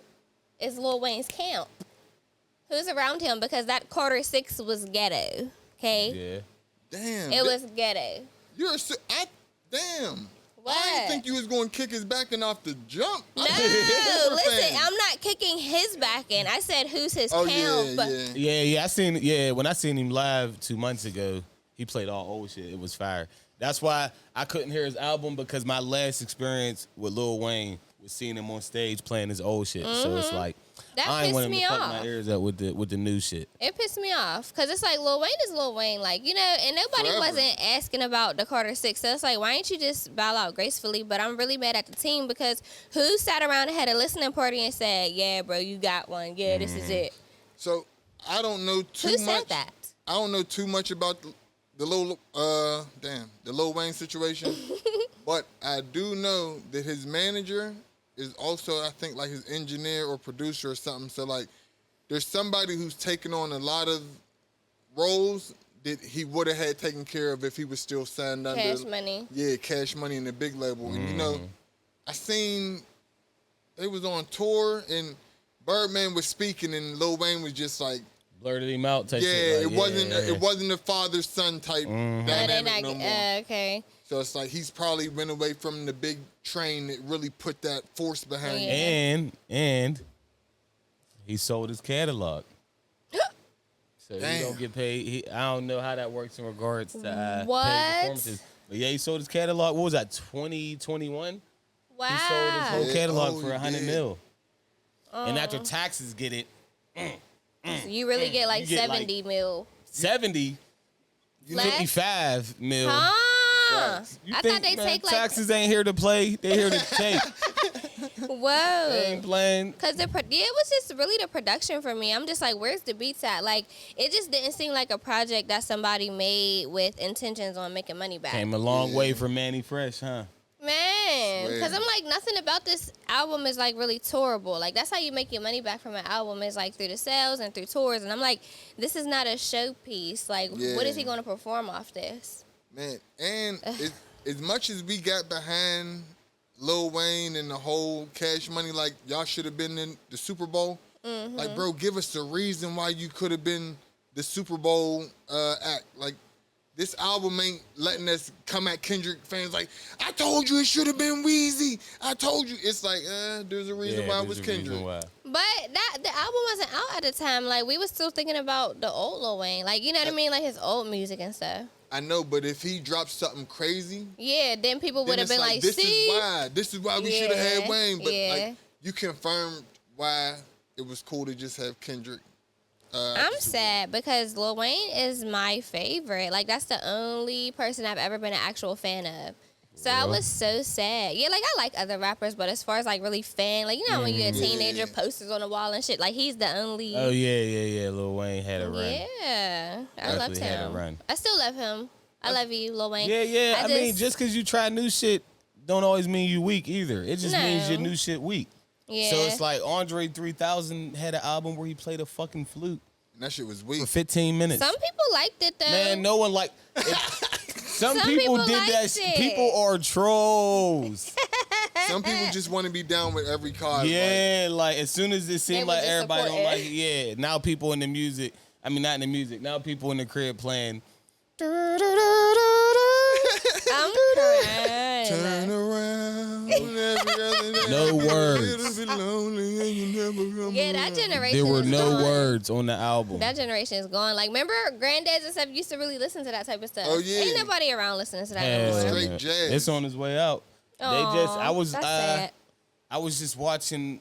is Lil Wayne's camp? Who's around him? Because that Carter 6 was ghetto. Okay, Yeah. Damn. it was ghetto. You're damn. What? I didn't think you was going to kick his back and off the jump. No, Super listen, fan. I'm not kicking his back in. I said who's his Oh camp. yeah, yeah. Yeah, I seen. Yeah, when I seen him live 2 months ago, He played all old shit. It was fire. That's why I couldn't hear his album, because my last experience with Lil Wayne was seeing him on stage playing his old shit. So it's like, That I ain't pissed want him me to fuck off. my ears up with the new shit. It pissed me off because it's like Lil Wayne is Lil Wayne, like, you know, and nobody Forever. wasn't asking about the Carter 6. So it's like, why ain't you just bow out gracefully? But I'm really mad at the team because who sat around and had a listening party and said, yeah, bro, you got one. Yeah, this is it. So I don't know too Who much. said that? I don't know too much about the Lil Wayne situation, but I do know that his manager is also, I think, like his engineer or producer or something. So like, there's somebody who's taken on a lot of roles that he would have had taken care of if he was still signed under Cash Money. Yeah, Cash Money in the big label. And you know, I seen they was on tour and Birdman was speaking and Lil Wayne was just like, Blurted him out. Type yeah, shit. Like, it wasn't a father son type dynamic no more. Okay. So it's like he's probably went away from the big train that really put that force behind Yeah. it. And he sold his catalog. So he Damn. don't get paid. I don't know how that works in regards to What? paid performances. But yeah, he sold his catalog. What was that, 2021? Wow. He sold his whole Yeah. catalog Oh, for he 100 did. mil. And after taxes get it, So you really get like You get, 70 mil. 70, Flat? 55 mil. Huh. Facts. You I think, thought they man, take like, taxes ain't here to play. They here to take. They whoa. ain't playing. Cause it was just really the production for me. I'm just like, where's the beats at? Like, it just didn't seem like a project that somebody made with intentions on making money back. Came a long way from Manny Fresh, huh? Man, Swear. because I'm like, nothing about this album is like really tourable. Like, that's how you make your money back from an album, is like through the sales and through tours. And I'm like, this is not a showpiece. Like, what is he Yeah. going to perform off this? Man, and as much as we got behind Lil Wayne and the whole Cash Money, like y'all should have been in the Super Bowl. Like, bro, give us a reason why you could have been the Super Bowl act. Like, this album ain't letting us come at Kendrick fans like, I told you it should have been Weezy. I told you. It's like, there's a reason why it was there's a reason Kendrick. why. But the album wasn't out at the time. Like, we was still thinking about the old Lil Wayne. Like, you know what I mean? Like, his old music and stuff. I know, but if he dropped something crazy, Yeah, then people would then have it's been like, this see? is why we should have had Yeah, Wayne. But yeah. like, you confirmed why it was cool to just have Kendrick. I'm sad because Lil Wayne is my favorite. Like, that's the only person I've ever been an actual fan of. So I was so sad. Yeah, like, I like other rappers, but as far as, like, really fan, like, you know, when you're a teenager, posters on the wall and shit, like, he's the only... Oh, yeah. Lil Wayne had a run. Yeah. I loved Definitely had a him. run. I still love him. I love you, Lil Wayne. Yeah. I mean, just because you try new shit don't always mean you weak either. It just means No. your new shit weak. Yeah. So it's like Andre 3000 had an album where he played a fucking flute And that shit was for weak. 15 minutes. Some people liked it, though. Man, no one like. Some people did that. liked it. People are trolls. Some people just want to be down with every card. Yeah, like as soon as it seemed were like just everybody don't supporting. like it, yeah. Now people in the music. I mean, not in the music. Now people in the crib playing. I'm crying. Turn around. every other day. No words. Little bit lonely and you never come Yeah, that around. generation There were is no gone. words on the album. That generation is gone. Like, remember grandddads and stuff used to really listen to that type of stuff. Oh, yeah. Ain't nobody around listening to that Hell, no more. Straight man. jazz. It's on its way out. Aw, I was just watching.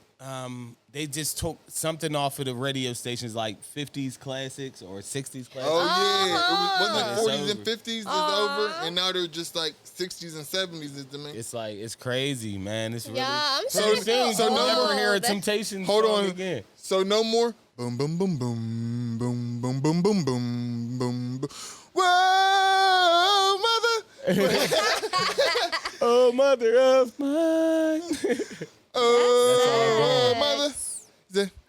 They just took something off of the radio stations, like 50s classics or 60s classics. Oh yeah, It's wasn't 40s over. and 50s is over, and now they're just like 60s and 70s is the main. It's like it's crazy, man. It's really. Yeah, I'm So- starting to feel so You'll no never old. hear a Temptations Hold song on. again. So no more. Boom boom boom boom boom boom boom boom boom boom. boom. Whoa, mother. Oh, mother of mine. Oh, mother.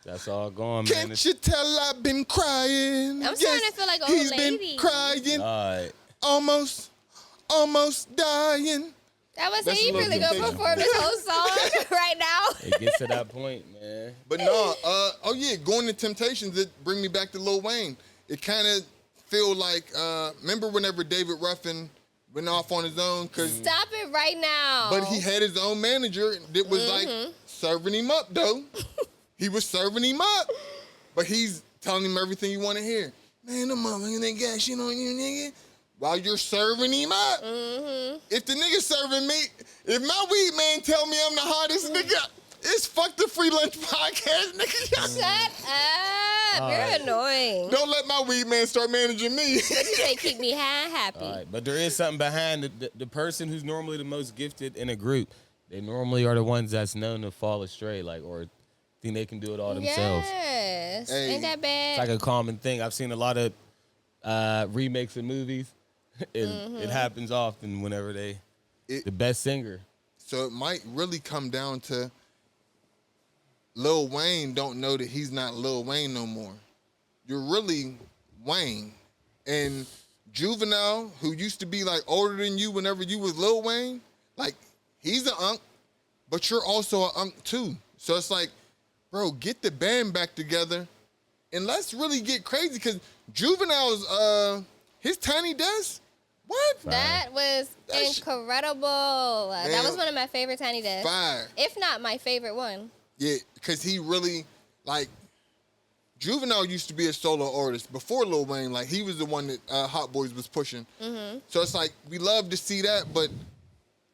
That's all gone, man. Can't you tell I've been crying? I'm starting to feel like old he's lady. been crying, All right. almost dying. That was That's he a little really gonna Temptation. perform this whole song right now. It gets to that point, man. But no, oh yeah, going to Temptations, it bring me back to Lil Wayne. It kind of feel like, remember whenever David Ruffin went off on his own? Cause, Stop it right now. but he had his own manager that was like serving him up though. He was serving him up, but he's telling him everything you want to hear. Man, the motherfucker, they got shit on you, nigga. while you're serving him up. If the nigga serving me, if my weed man tell me I'm the hottest nigga, it's fuck the free lunch podcast, nigga. Shut up. You're annoying. Don't let my weed man start managing me. But you say keep me high and happy. All right, but there is something behind the person who's normally the most gifted in a group. They normally are the ones that's known to fall astray, like, or think they can do it all themselves. Yes. Hey. Ain't that bad? It's like a common thing. I've seen a lot of remakes of movies. It happens often whenever the best singer. So it might really come down to Lil Wayne don't know that he's not Lil Wayne no more. You're really Wayne. And Juvenile, who used to be like older than you whenever you was Lil Wayne, like he's an unk, but you're also an unk too. So it's like, bro, get the band back together and let's really get crazy because Juvenile's his Tiny Desk. What? That was incredible. That was one of my favorite Tiny Desks. Fire. If not my favorite one. Yeah, because he really, like, Juvenile used to be a solo artist before Lil Wayne. Like, he was the one that Hot Boys was pushing. So it's like, we love to see that, but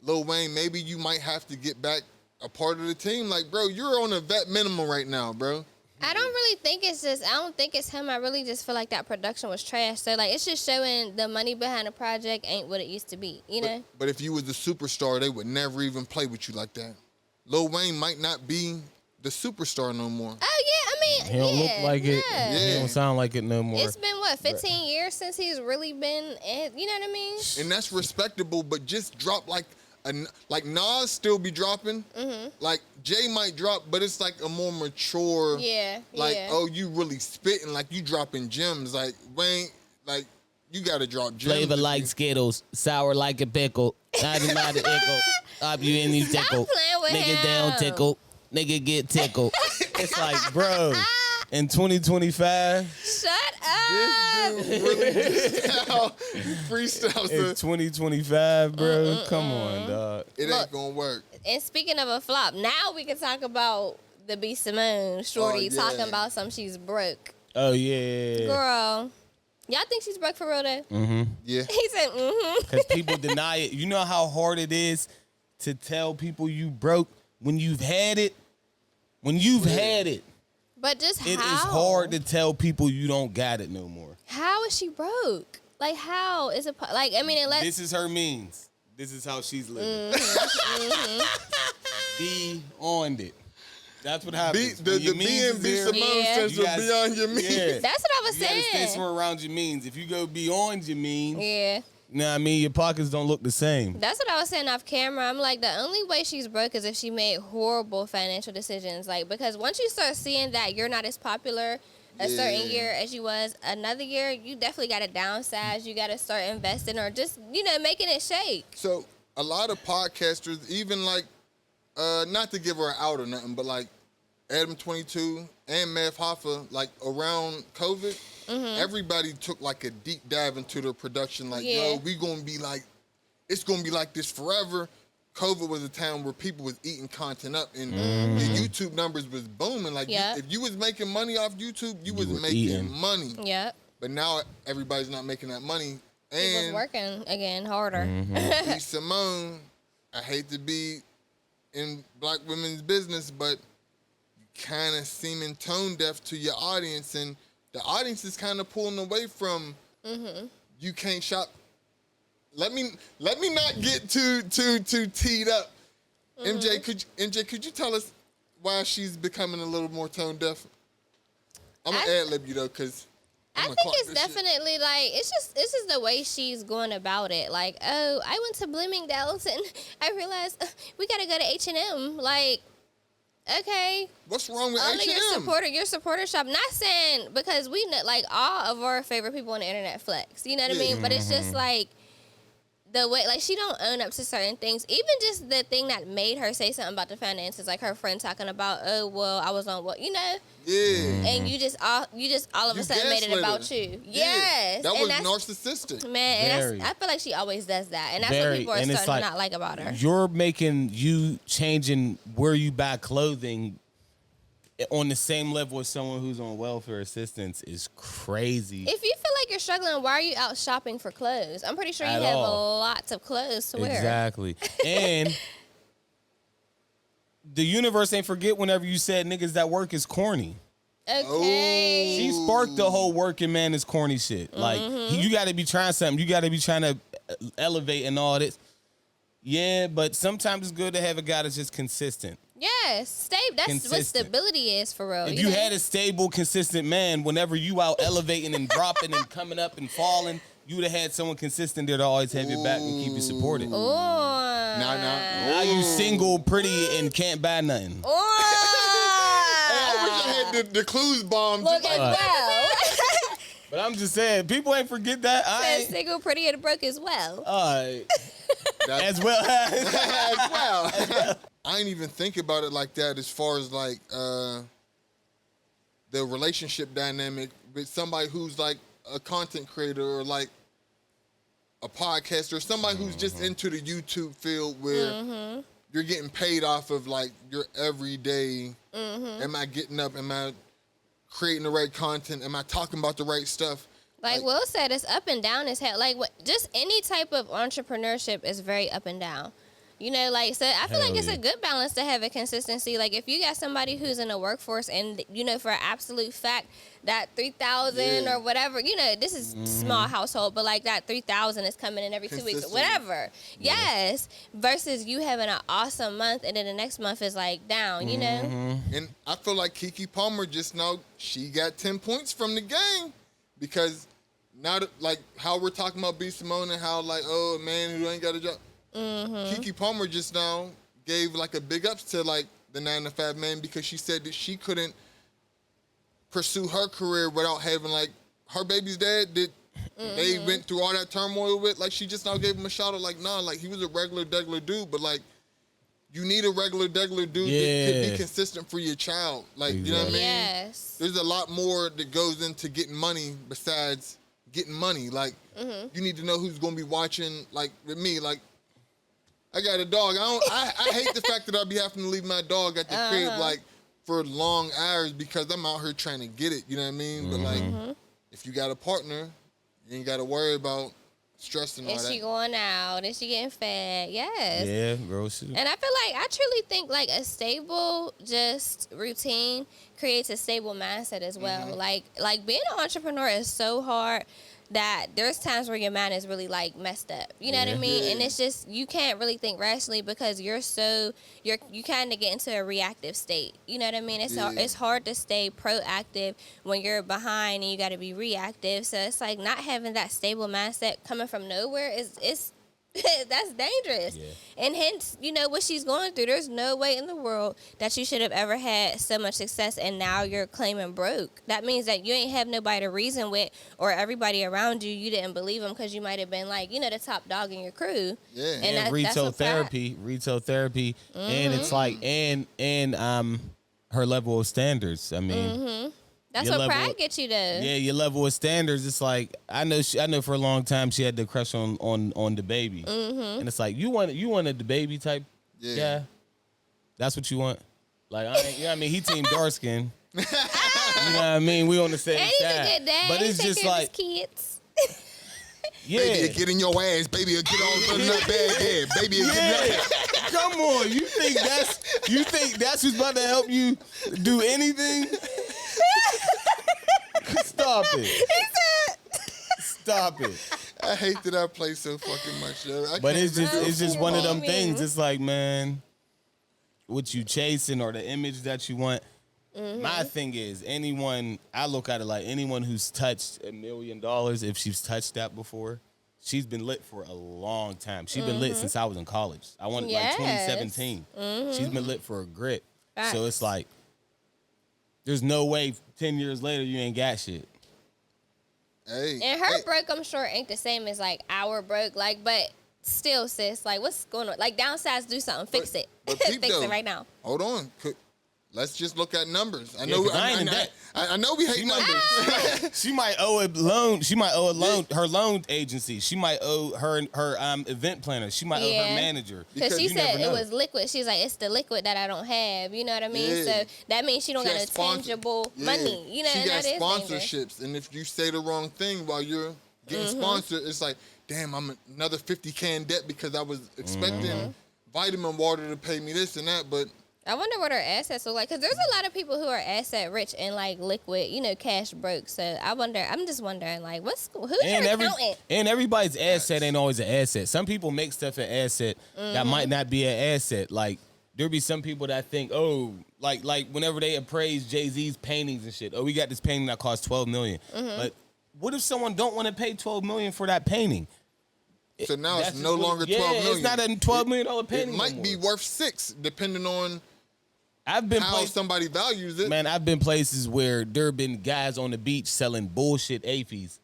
Lil Wayne, maybe you might have to get back a part of the team. Like, bro, you're on a vet minimum right now, bro. I don't really think I don't think it's him. I really just feel like that production was trash. So, like, it's just showing the money behind the project ain't what it used to be, you know? But if you was the superstar, they would never even play with you like that. Lil Wayne might not be the superstar no more. Oh, yeah, I mean, He don't look like it. yeah. He don't sound like it no more. It's been, 15 years since he's really been, you know what I mean? And that's respectable, but just drop like Nas still be dropping. Like Jay might drop, but it's like a more mature. Oh, you really spitting, like you dropping gems. Like Wayne, like you gotta drop gems. Flavor like Skittles, sour like a pickle. Not a ickle. Up you in these tickle. Playing with Nigga him. down tickle. Nigga get tickled. It's like, bro, in 2025. Shut up. This dude really freestyle. It's 2025, bro. Come on, dog. It ain't gonna work. And speaking of a flop, now we can talk about the B. Simone shorty yeah. talking about she's broke. Oh, yeah. Girl, y'all think she's broke for real though? Yeah. He said, Because people deny it. You know how hard it is to tell people you broke when you've had it? When you've had it. But just It how? is hard to tell people you don't got it no more. How is she broke? Like, how is it? Like, I mean, unless This is her means. This is how she's living. Be on it. That's what happens. The When your B means and is B there, Simone Yeah. stands You for guys- beyond your means. Yeah. that's what I was You gotta stay saying. somewhere around your means. If you go beyond your means, Yeah. you know what I mean, your pockets don't look the same. That's what I was saying off camera. I'm like, the only way she's broke is if she made horrible financial decisions. Like, because once you start seeing that you're not as popular a certain year as you was another year, you definitely got to downsize. You got to start investing or just, making it shake. So a lot of podcasters, even like, not to give her an out or nothing, but like Adam 22 and Mav Hoffa, like around COVID, everybody took like a deep dive into their production. Like, yo, we gonna be like, it's gonna be like this forever. COVID was a time where people was eating content up and the YouTube numbers was booming. Like, if you was making money off YouTube, you was making eating. money. Yep. But now everybody's not making that money. He was And working again harder. B. Simone, I hate to be in black women's business, but you kind of seeming tone deaf to your audience, and the audience is kind of pulling away from you can't shop. Let me not get too teed up. MJ, could you tell us why she's becoming a little more tone deaf? I'm gonna ad lib you though, cause I think it's definitely like it's just the way she's going about it. Like, oh, I went to Bloomingdale's and I realized we gotta go to H&M. Like, okay, What's wrong with only H&M? your supporter shop. Not saying because we know like all of our favorite people on the internet flex. You know what I mean? But it's just like the way, like, she don't own up to certain things. Even just the thing that made her say something about the finances, like her friend talking about, oh, well, I was on what, Yeah. and you just all of a You sudden made it gaslit about her. you. Yeah. Yes, That and was that's, narcissistic. man. And Very. I feel like she always does that, and that's Very. what people are And it's starting to like, not like about her. You're making you changing where you buy clothing on the same level as someone who's on welfare assistance is crazy. If you feel like you're struggling. Why are you out shopping for clothes? I'm pretty sure you have lots of clothes to wear. Exactly. And the universe ain't forget whenever you said niggas that work is corny. Okay. She sparked the whole working man is corny shit. Like, you got to be trying something. You got to be trying to elevate and all this. Yeah, but sometimes it's good to have a guy that's just consistent. Yes, that's what stability is for real. If you had a stable, consistent man, whenever you out elevating and dropping and coming up and falling, you would have had someone consistent there to always have your back and keep you supported. Now you single, pretty, and can't buy nothing. I wish I had the clues bomb. Look as well. But I'm just saying, people ain't forget that. Said single, pretty, and broke as well. As well. As well. I ain't even think about it like that as far as like the relationship dynamic with somebody who's like a content creator or like a podcaster, somebody who's just into the YouTube field where you're getting paid off of like your everyday. Am I getting up? Am I creating the right content? Am I talking about the right stuff? Like Will said, it's up and down as hell. Like just any type of entrepreneurship is very up and down. You know, like, so I feel like it's a good balance to have a consistency. Like, if you got somebody who's in the workforce and, you know, for an absolute fact, that 3,000 or whatever, you know, this is small household, but like that 3,000 is coming in every 2 weeks or whatever. Yes. Versus you having an awesome month and then the next month is like down, you know? And I feel like Keke Palmer just now, she got 10 points from the game because now, that, like, how we're talking about B. Simone and how, like, oh, a man who ain't got a job. Keke Palmer just now gave like a big ups to like the 9 to 5 man because she said that she couldn't pursue her career without having like her baby's dad did. They went through all that turmoil with. Like she just now gave him a shout out. Like nah, like he was a regular dude, but like you need a regular dude that could be consistent for your child. Like you know what I mean? Yes. There's a lot more that goes into getting money besides getting money. Like you need to know who's gonna be watching. Like with me, like. I got a dog. I hate the fact that I'll be having to leave my dog at the crib like for long hours because I'm out here trying to get it. You know what I mean? But like, if you got a partner, you ain't got to worry about stressing all that. Is she going out? Is she getting fed? Yes. Yeah, bro. And I feel like I truly think like a stable just routine creates a stable mindset as well. Like being an entrepreneur is so hard. That there's times where your mind is really like messed up, you know what I mean? And it's just you can't really think rationally because you kind of get into a reactive state, you know what I mean? It's hard to stay proactive when you're behind and you got to be reactive. So it's like not having that stable mindset coming from nowhere is that's dangerous. And hence, you know, what she's going through, there's no way in the world that you should have ever had so much success and now you're claiming broke. That means that you ain't have nobody to reason with or everybody around you, you didn't believe them because you might have been like, you know, the top dog in your crew. Yeah. And retail therapy. And it's like, and her level of standards. I mean. That's what pride gets you though. Yeah, your level of standards. It's like I know for a long time she had the crush on the baby, and it's like you wanted the baby type. Yeah, that's what you want. Like you know what I mean, he team dark skin. You know what I mean? We on the same and he's side. a good dad. But it's just like kids. Yeah, baby, get in your ass, baby. Get on that bad head, baby. Come on, you think that's who's about to help you do anything? Stop it. He said. Stop it. I hate that I play so fucking much. But it's just one of them things. It's like, man, what you chasing or the image that you want. My thing is, I look at it like anyone who's touched $1 million, if she's touched that before, she's been lit for a long time. She's been lit since I was in college. I went like 2017. She's been lit for a grip. Facts. So it's like, there's no way 10 years later you ain't got shit. Hey, and her broke, I'm sure, ain't the same as like our broke. Like, but still, sis, like, what's going on? Like, downsides, do something, fix it. But peep fix though, it right now. Hold on. let's just look at numbers. I Yeah, know. 'cause I ain't in debt. I know we hate numbers. She might owe a loan. She might owe a loan. Her loan agency. She might owe her event planner. She might owe her manager. Because she you never said it know. was liquid. She's like, it's the liquid that I don't have. You know what I mean? Yeah. So that means she don't got no has sponsor- tangible Yeah. money. You know, she and got that is dangerous. sponsorships, and if you say the wrong thing while you're getting sponsored, it's like, damn, I'm another $50K in debt because I was expecting vitamin water to pay me this and that, but. I wonder what her assets look like, because there's a lot of people who are asset rich and like liquid, you know, cash broke. So I'm just wondering, like, who's your accountant? And everybody's asset ain't always an asset. Some people make stuff an asset that might not be an asset. Like there'll be some people that think, oh, like whenever they appraise Jay-Z's paintings and shit, oh, we got this painting that costs $12 million. But what if someone don't want to pay $12 million for that painting? So now it's That's no longer $12 million. It's not a $12 million painting. It might be worth $6, depending on I've been how somebody values it. Man, I've been places where there have been guys on the beach selling bullshit AFIs.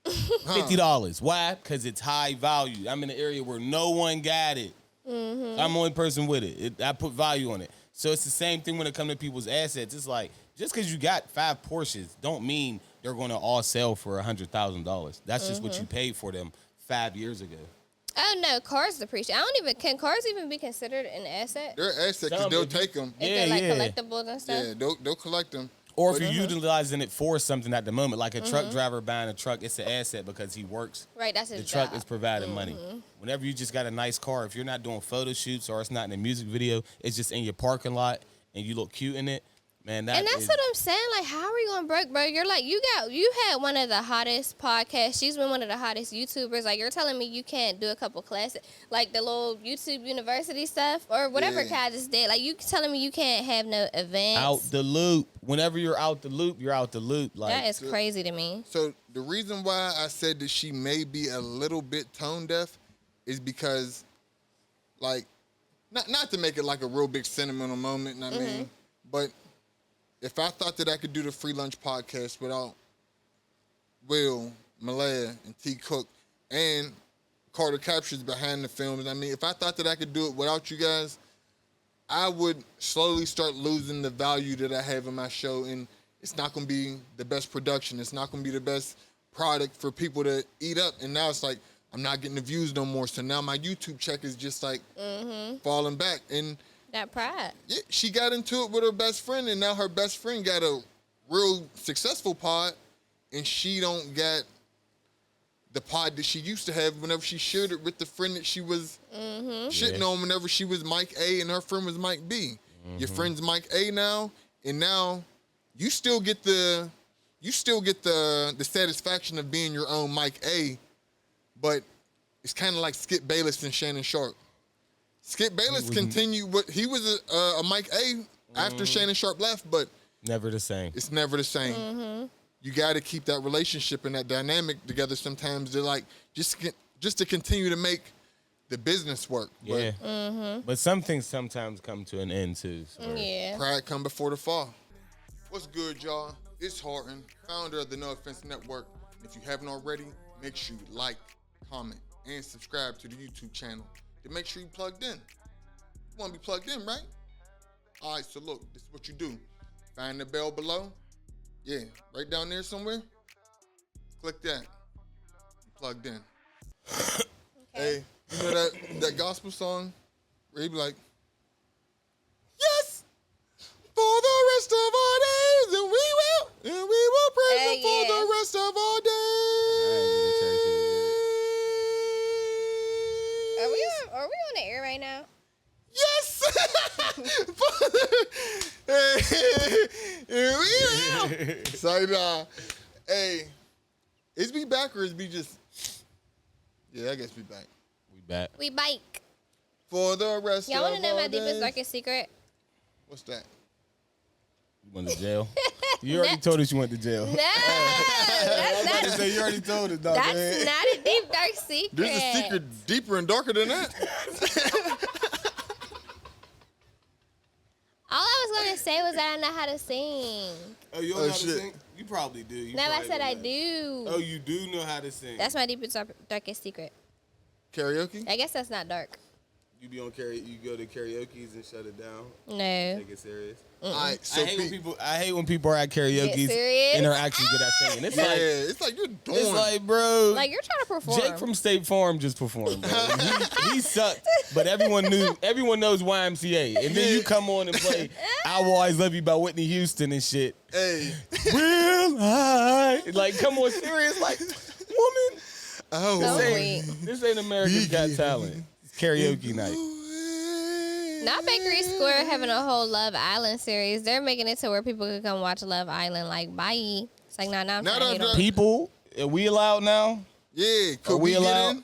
$50. Why? Because it's high value. I'm in an area where no one got it. I'm the only person with it. I put value on it. So it's the same thing when it comes to people's assets. It's like, just because you got 5 Porsches don't mean they're going to all sell for $100,000. That's just what you paid for them 5 years ago. Oh no, cars depreciate. Can cars even be considered an asset? They're an asset because they'll take them. If they're like collectibles and stuff? Yeah, they'll collect them. Or if you're utilizing it for something at the moment, like a truck driver buying a truck, it's an asset because he works. Right, that's his The truck job. is providing money. Whenever you just got a nice car, if you're not doing photo shoots or it's not in a music video, it's just in your parking lot and you look cute in it, man. And that's what I'm saying. Like, how are we going broke, bro? You're like, you had one of the hottest podcasts. She's been one of the hottest YouTubers. Like, you're telling me you can't do a couple classes, like the little YouTube University stuff or whatever Kai just did. Like, you telling me you can't have no events? Out the loop. Whenever you're out the loop, you're out the loop. Like, that is crazy to me. So the reason why I said that she may be a little bit tone deaf is because, like, not to make it like a real big sentimental moment, I mean, but if I thought that I could do the Free Lunch podcast without Will, Malaya, and T. Cook, and Carter Captures behind the films, I mean, if I thought that I could do it without you guys, I would slowly start losing the value that I have in my show, and it's not going to be the best production. It's not going to be the best product for people to eat up, and now it's like, I'm not getting the views no more, so now my YouTube check is just like falling back, and That pride. yeah, she got into it with her best friend, and now her best friend got a real successful pod, and she don't get the pod that she used to have whenever she shared it with the friend that she was shitting on whenever she was Mike A and her friend was Mike B. Your friend's Mike A now, and now you still get the satisfaction of being your own Mike A, but it's kind of like Skip Bayless and Shannon Sharp. Skip Bayless continued what he was a Mike A after Shannon Sharp left, but never the same. it's never the same. You got to keep that relationship and that dynamic together. Sometimes they're like just to continue to make the business work. Yeah. But some things sometimes come to an end too. So. Yeah. Pride come before the fall. What's good, y'all? It's Horton, founder of the No Offense Network. If you haven't already, make sure you like, comment, and subscribe to the YouTube channel to make sure you plugged in. You want to be plugged in, right? All right, so look, this is what you do. Find the bell below. Yeah, right down there somewhere. Click that. You plugged in. Hey, you know that gospel song where he be like, yes, for the rest of our days, and we will praise him for the rest of our days. Are we on the air right now? Yes! Here we go. So, hey, is we back or is we just... Yeah, I guess we back. We back. We bike. For the rest Y'all of want to know our my deepest, days. darkest secret? What's that? You went to jail? You already told us you went to jail. No, that's not. You already told us, dog. That's not a deep, dark secret. There's a secret deeper and darker than that. All I was gonna say was that I know how to sing. Oh, you don't know how to sing? You probably do. No, I said I do. Oh, you do know how to sing. That's my deepest, darkest secret. Karaoke? I guess that's not dark. You be on you go to karaoke's and shut it down. No. Take it serious. All right, so I hate when people are at karaoke's and they're actually good at singing. It's it's like you're doing. It's like, bro. Like you're trying to perform. Jake from State Farm just performed. Bro. he sucked, but everyone knows YMCA. And then you come on and play "I Will Always Love You" by Whitney Houston and shit. Hey, Will I? Like, come on, serious, like, woman. Oh, This ain't America's Got Talent. It's karaoke night. Now Bakery Square having a whole Love Island series. They're making it to where people can come watch Love Island. Like, bye. It's like, nah, I'm trying to hate on people. Are we allowed now? Yeah, could we allowed?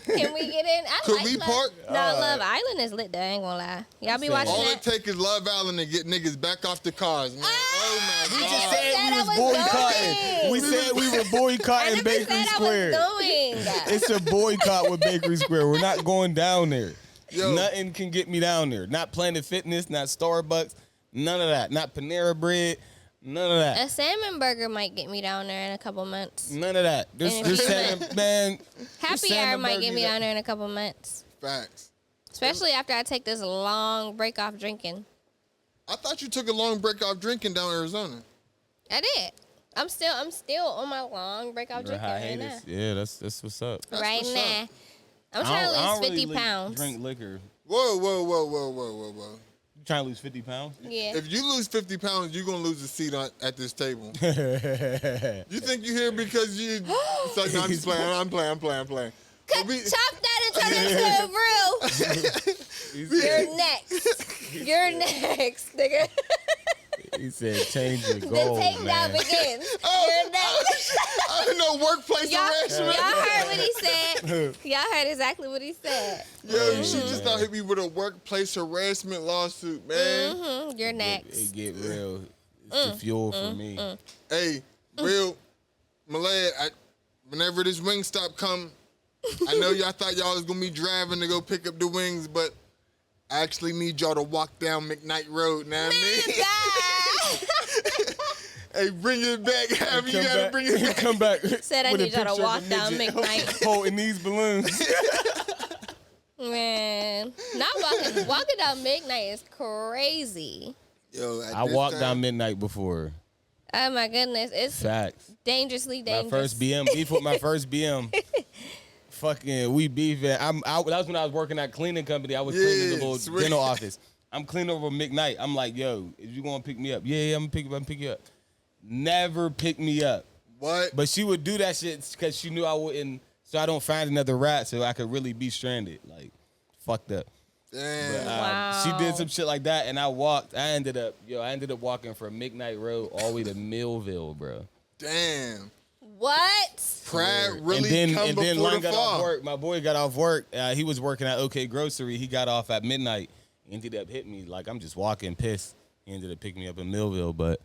Can we get in? Could we park? No, Love Island is lit though, I ain't gonna lie. Y'all be watching All that? it take is Love Island to get niggas back off the cars, man. Oh my We God. just said we I was was boycotting. going. We said we were I boycotting never Bakery said Square. I was going. It's a boycott with Bakery Square. We're not going down there. Yo. Nothing can get me down there. Not Planet Fitness, not Starbucks, none of that. Not Panera Bread, none of that. A salmon burger might get me down there in a couple months. None of that. This salmon, man. Happy Hour might get me down there in a couple months. Facts. Especially after I take this long break off drinking. I thought you took a long break off drinking down in Arizona. I did. I'm still on my long break off drinking right now. Yeah, that's what's up. Right now. I'm trying to lose 50 pounds. Drink liquor. Whoa. You trying to lose 50 pounds? Yeah. If you lose 50 pounds, you're going to lose a seat at this table. You think you here because you... It's like, no, I'm just playing. I'm playing. Chop that and turn it into a grill. You're next, nigga. He said, change your The goal, takedown man. begins. Oh, You're next. I know workplace Y'all harassment. heard what he said. Y'all heard exactly what he said. Yo, she just thought hit me with a workplace harassment lawsuit, man. Mm-hmm. You're next. It get real. It's the fuel for me. Hey, real, Malaya, whenever this Wingstop come, I know y'all thought y'all was going to be driving to go pick up the wings, but I actually need y'all to walk down McKnight Road, now I mean? Hey, bring it back. However you gotta bring it back. Come back. Said I with a need y'all to picture of walk a down midget McKnight. holding these balloons. Man, not walking down midnight is crazy. Yo, I walked down midnight before. Oh my goodness, it's Facts. dangerously dangerous. My first BM, beef with my first BM. Fucking, we beefing. That was when I was working at cleaning company. I was cleaning the little dental office. I'm cleaning over McKnight. I'm like, yo, is you gonna pick me up? Yeah, I'm gonna pick you up. Never pick me up. What? But she would do that shit because she knew I wouldn't, so I don't find another rat, so I could really be stranded. Like, fucked up. Damn. But, Wow. She did some shit like that, and I ended up walking from McKnight Road all the way to Millville, bro. Damn. What? Pride really and come then before Lon the got fall. off work. My boy got off work. He was working at OK Grocery. He got off at midnight. He ended up hitting me like I'm just walking pissed. He ended up picking me up in Millville, but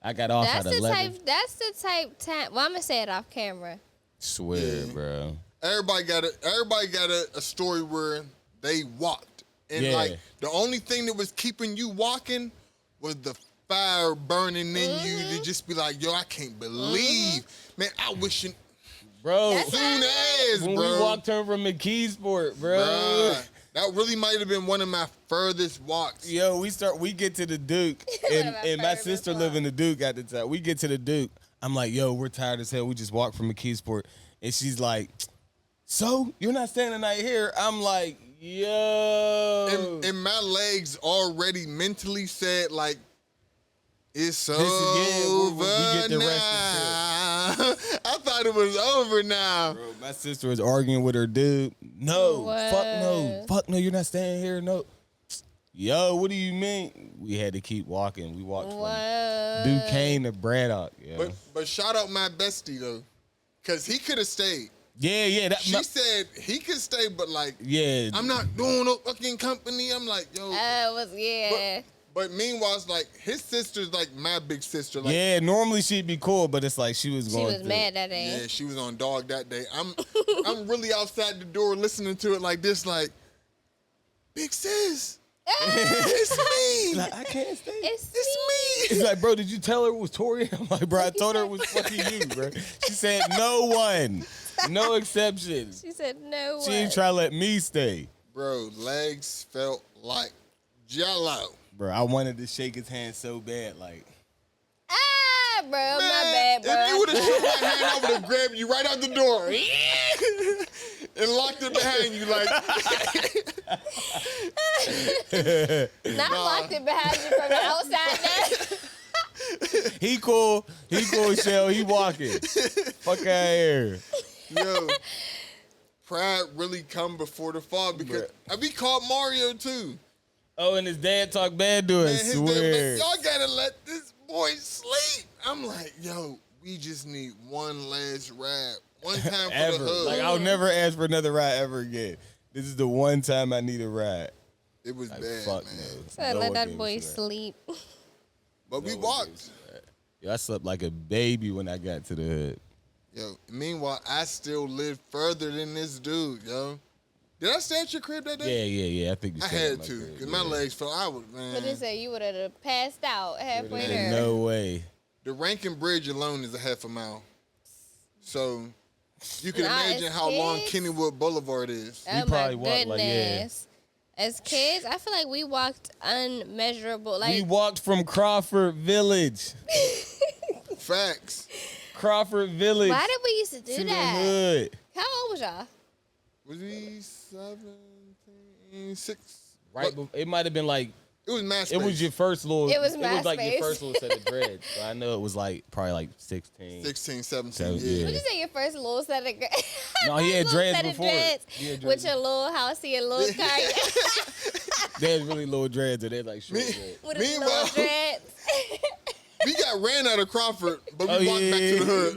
I got off at 11. That's the type time. Well, I'm gonna say it off camera. Swear, bro. Everybody got a story where they walked. And like the only thing that was keeping you walking was the fire burning in you to just be like, yo, I can't believe. Man, I wish it. Bro, Soon as, when bro. we walked home from McKeesport, bro. Bruh, that really might have been one of my furthest walks. Yo, we get to the Duke, and my sister lived in the Duke at the time. We get to the Duke. I'm like, yo, we're tired as hell. We just walked from McKeesport. And she's like, so you're not staying the night here? I'm like, yo. And my legs already mentally said, like, it's over we get the rest now. I thought it was over now. Bro, my sister was arguing with her dude. No, fuck no, you're not staying here. No. Yo, what do you mean? We had to keep walking. We walked from Duquesne to Braddock. Yeah. But shout out my bestie, though, because he could have stayed. Yeah. She said he could stay, but like, yeah, I'm not doing no fucking company. I'm like, yo. But meanwhile, it's like his sister's like my big sister. Like, yeah, normally she'd be cool, but it's like she was mad that day. Yeah, she was on dog that day. I'm really outside the door listening to it like this, like, big sis. It's me. Like, I can't stay. It's me. It's like, bro, did you tell her it was Tori? I'm like, bro, I told her it was fucking you, bro. She said no one. No exceptions. She said no one. She ain't try to let me stay. Bro, legs felt like jello. Bro, I wanted to shake his hand so bad, like. Ah, bro, Man, my bad, bro. if you would have shook my hand, I would have grabbed you right out the door and locked it behind you like. Not locked it behind you from the outside now. He cool, Shell. He walking. Fuck out here. Yo, pride really come before the fall because we called Mario too. Oh, and his dad talk bad to us. Man, his Swear. dad, y'all gotta let this boy sleep. I'm like, yo, we just need one last rap, one time for Ever. the hood. Like, I'll never ask for another ride ever again. This is the one time I need a ride. It was Like, bad, fuck man. no. So No let one that gave boy us that. sleep. But we No one walked. gave us that. Yo, I slept like a baby when I got to the hood. Yo, meanwhile, I still live further than this dude, yo. Did I stay at your crib that day? Yeah. I think you I said had at my to, crib, because my legs felt, I was, man. But they say you would have passed out halfway There's there. no way. The Rankin Bridge alone is a half a mile. So, you can Nah, imagine as how long kids- Kennywood Boulevard is. Oh probably my walked, like, yeah. goodness. As kids, I feel like we walked unmeasurable. Like We walked from Crawford Village. Facts. Crawford Village. why did we used to do to the that? hood. How old was y'all? Was he 17, 6? Right, it might have been like It was MySpace. it was your first little. It was like your MySpace. first little set of dreads. So I know it was like probably like 16. 16, 17, So, yeah. yeah. Would you say your first little set of No, he had Little dreads set of before. dreads He had with dreads. your little housey and little car They had really little dreads, and they're like short Me- dreads. with his Meanwhile- little dreads. We got ran out of Crawford, but we Oh, walked back to the hood.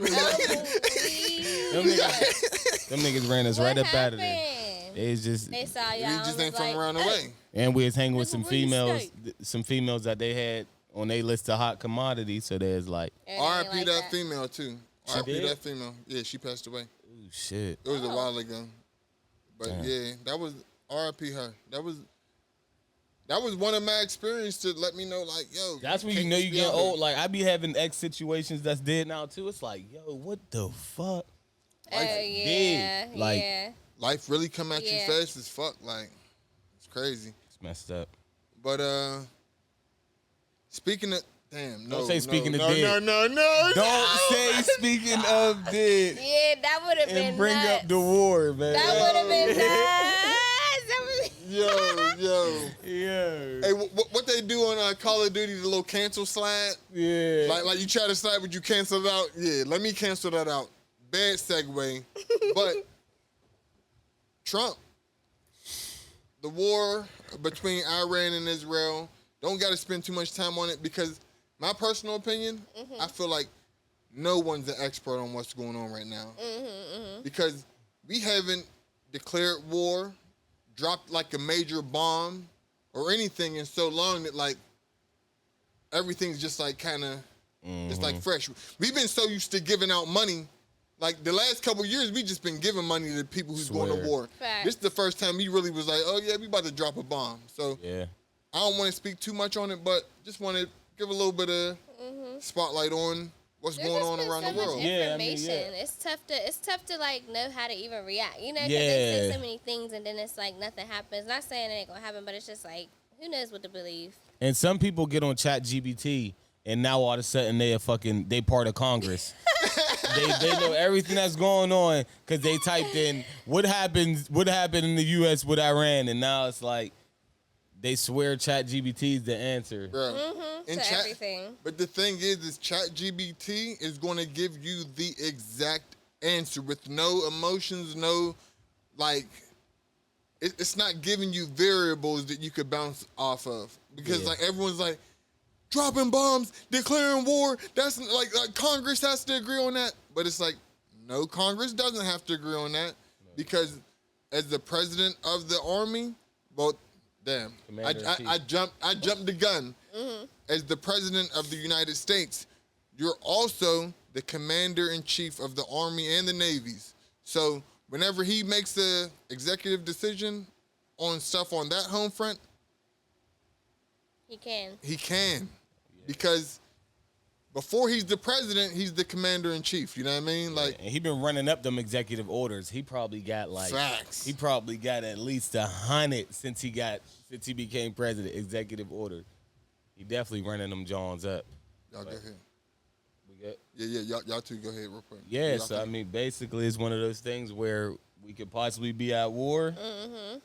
Them niggas ran us right up out of there. happened? They was just, They saw We y'all. just and ain't was from like, around the way. and we was hanging with Nigga, some where you females, stay? some females that they had on their list of hot commodities. So there's like, and they ain't R.I.P. like that female, too. R.I.P. did? that female. Yeah, she passed away. ooh, shit. It was a while ago. But Damn. yeah, that was R.I.P. her. That was one of my experiences to let me know, like, yo. That's when you can't know just you be get out here. old. Like I be having ex situations that's dead now too. It's like, yo, what the fuck? Oh yeah, dead. Like- yeah. Life really come at you Yeah. fast as fuck. Like, it's crazy. It's messed up. But speaking of damn, no, Don't say speaking of no, dead. no. Don't say speaking of dead Yeah, that would have been and bring nuts. up the war, man. That would have been nuts. That was- Yo. Yeah. Hey, what they do on Call of Duty, the little cancel slide? Yeah. Like you try to slide, but you cancel it out. Yeah, let me cancel that out. Bad segue. But Trump, the war between Iran and Israel, don't got to spend too much time on it because my personal opinion, I feel like no one's an expert on what's going on right now. Because we haven't declared war, dropped like a major bomb or anything in so long that like everything's just like kind of it's like fresh. We've been so used to giving out money. Like the last couple of years, we just been giving money to people who's going to Swear. war. Facts. This is the first time he really was like, oh yeah, we about to drop a bomb. So Yeah. I don't want to speak too much on it, but just want to give a little bit of spotlight on what's There's going just on been around so the world. much Yeah, I mean, information. yeah. It's tough to like know how to even react. You know, because they say Yeah. so many things and then it's like nothing happens. Not saying it ain't gonna happen, but it's just like who knows what to believe. And some people get on ChatGPT and now all of a sudden they part of Congress. they know everything that's going on because they typed in what happened in the U.S. with Iran, and now it's like they swear ChatGPT is the answer. Bruh. And To everything. But the thing is ChatGPT is going to give you the exact answer with no emotions, no, like, it's not giving you variables that you could bounce off of. Because, Yeah. like, everyone's like, dropping bombs, declaring war, that's, like Congress has to agree on that. But it's like, no, Congress doesn't have to agree on that. Because as the president of the army, well, damn, Commander-in-Chief. I jumped the gun. As the president of the United States, you're also the commander-in-chief of the Army and the Navies. So whenever he makes a executive decision on stuff on that home front, He can. he can. Because before he's the president, he's the commander in chief. You know what I mean? Like, and he been running up them executive orders. He probably got like facts. He probably got at least 100 since he became president. Executive order. He definitely running them Johns up. Y'all go ahead. We good? Yeah. Y'all two go ahead real quick. Yeah. So I mean, basically, it's one of those things where we could possibly be at war. Mm-hmm.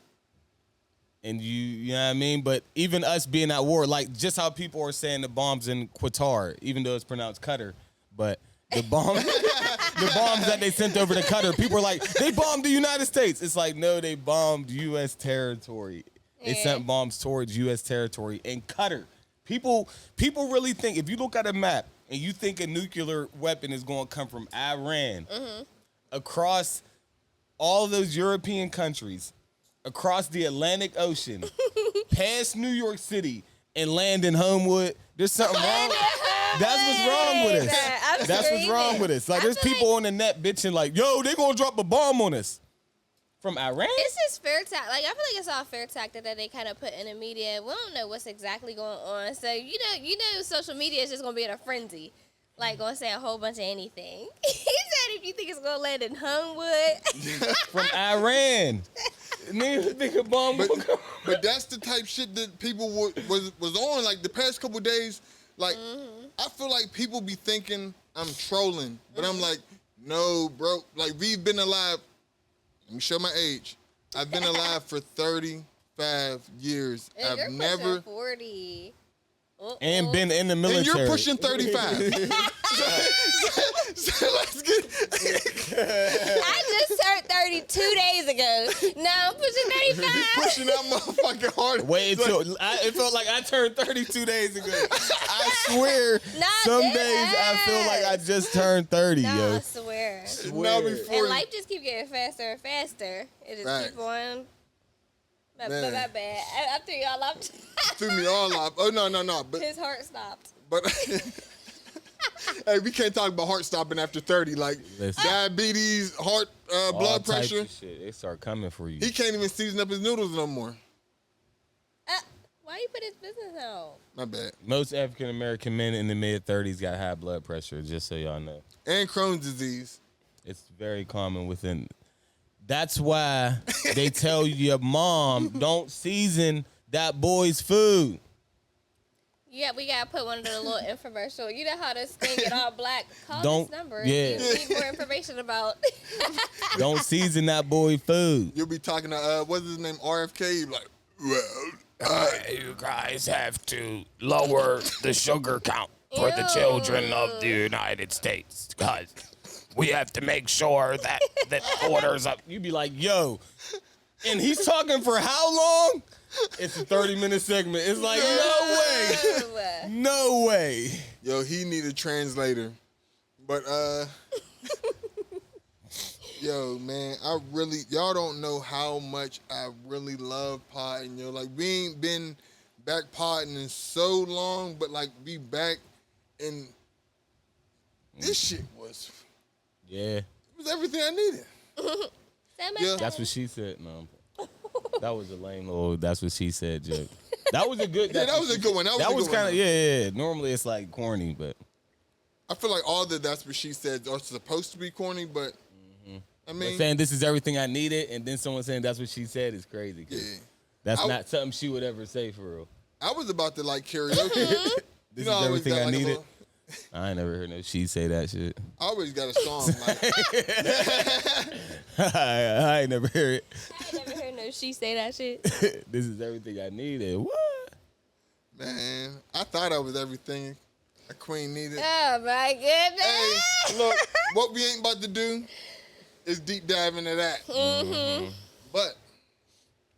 And you know what I mean? But even us being at war, like just how people are saying the bombs in Qatar, even though it's pronounced Qatar, but the bombs that they sent over to Qatar, people are like, they bombed the United States. It's like, no, they bombed U.S. territory. They sent bombs towards U.S. territory in Qatar. People really think, if you look at a map and you think a nuclear weapon is going to come from Iran across all those European countries, across the Atlantic Ocean, past New York City, and land in Homewood, there's something wrong. That's what's wrong with us. That's what's wrong with us. Like, there's people on the net bitching like, yo, they gonna drop a bomb on us. From Iran? It's just fair tactic. Like, I feel like it's all fair tactic that they kind of put in the media. We don't know what's exactly going on. So, you know, social media is just going to be in a frenzy. Like, going to say a whole bunch of anything. He said if you think it's going to land in Homewood. From Iran. Niggas think a bomb but that's the type shit that people was on. Like, the past couple days, like, I feel like people be thinking I'm trolling. But I'm like, no, bro. Like, we've been alive. Let me show my age. I've been alive for 35 years. And I've you're never pushing 40. and been in the military. And you're pushing 35. so let's get. I just turned 30 2 days ago. Now I'm pushing 35. You pushing that motherfucking hard. Wait until it felt like I turned 32 days ago. I swear, some days I feel like I just turned 30, No, yo. I swear. Now we 40. And life just keep getting faster and faster. It just keep on. My bad. I threw y'all off. Threw me all off. Oh, no. But His heart stopped. But hey, we can't talk about heart stopping after 30. Like, diabetes, heart, blood pressure. Shit. They start coming for you. He can't even season up his noodles no more. Why you put his business out? My bad. Most African American men in the mid-30s got high blood pressure, just so y'all know. And Crohn's disease. It's very common within. That's why they tell your mom, don't season that boy's food. Yeah, we gotta put one of the little infomercial. You know how this thing get all black? Call Don't- this number. yeah. You need more information about. Don't season that boy food. You'll be talking to, what's his name, RFK? You be like, well, You guys have to lower the sugar count for the children of the United States because we have to make sure that the orders up. You be like, yo, and he's talking for how long? It's a 30-minute segment. It's like, no way. No way. Yo, he need a translator. But, yo, man, y'all don't know how much I really love podding, yo. Like, we ain't been back podding in so long, but, like, be back in, this shit was, Yeah. it was everything I needed. Yeah. That's what she said. No. That was a lame little that's what she said joke. That was a good Yeah, that was a good one. That was kind of yeah. Normally it's like corny, but I feel like all that's what she said are supposed to be corny, but I mean, but saying this is everything I needed, and then someone saying that's what she said is crazy. Yeah. That's not something she would ever say for real. I was about to like karaoke. This You know, is I always everything got, I like, a needed. little- I ain't never heard no she say that shit. I always got a song. Like, I ain't never heard it. I ain't never heard no she say that shit. This is everything I needed. What? man, I thought I was everything a queen needed. Oh my goodness. Hey, look, what we ain't about to do is deep dive into that. But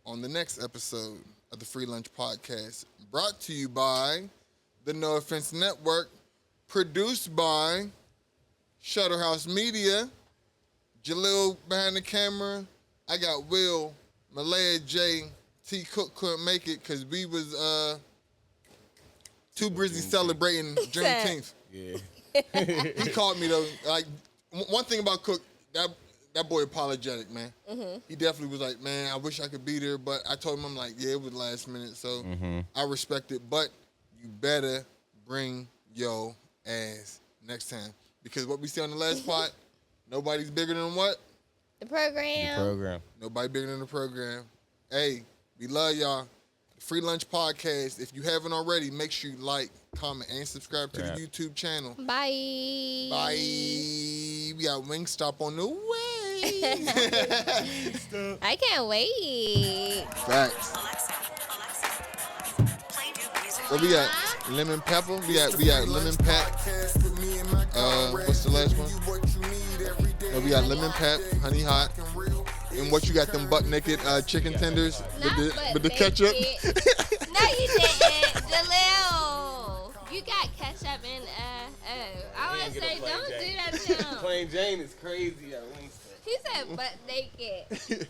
on the next episode of the Free Lunch Podcast, brought to you by the No Offense Network, produced by Shutterhouse Media, Jalil behind the camera. I got Will, Malaya J, T Cook couldn't make it because we was too busy celebrating Juneteenth. Yeah. He called me though. Like one thing about Cook, that boy apologetic, man. He definitely was like, man, I wish I could be there, but I told him, I'm like, yeah, it was last minute, so I respect it. But you better bring your ass next time. Because what we see on the last part, nobody's bigger than what? The program. Nobody bigger than the program. Hey, we love y'all. Free Lunch Podcast. If you haven't already, make sure you like, comment, and subscribe to the YouTube channel. Bye. Bye. We got Wingstop on the way. I can't wait. Facts. Alexa, play new music. What we got? Lemon pepper. We got lemon pep. What's the last one? No, we got lemon pep, honey hot. And what you got? Them butt naked chicken tenders with the ketchup. No, you didn't, Jaleel. You got ketchup and I always say don't do that to him. Plain Jane is crazy. He said butt naked.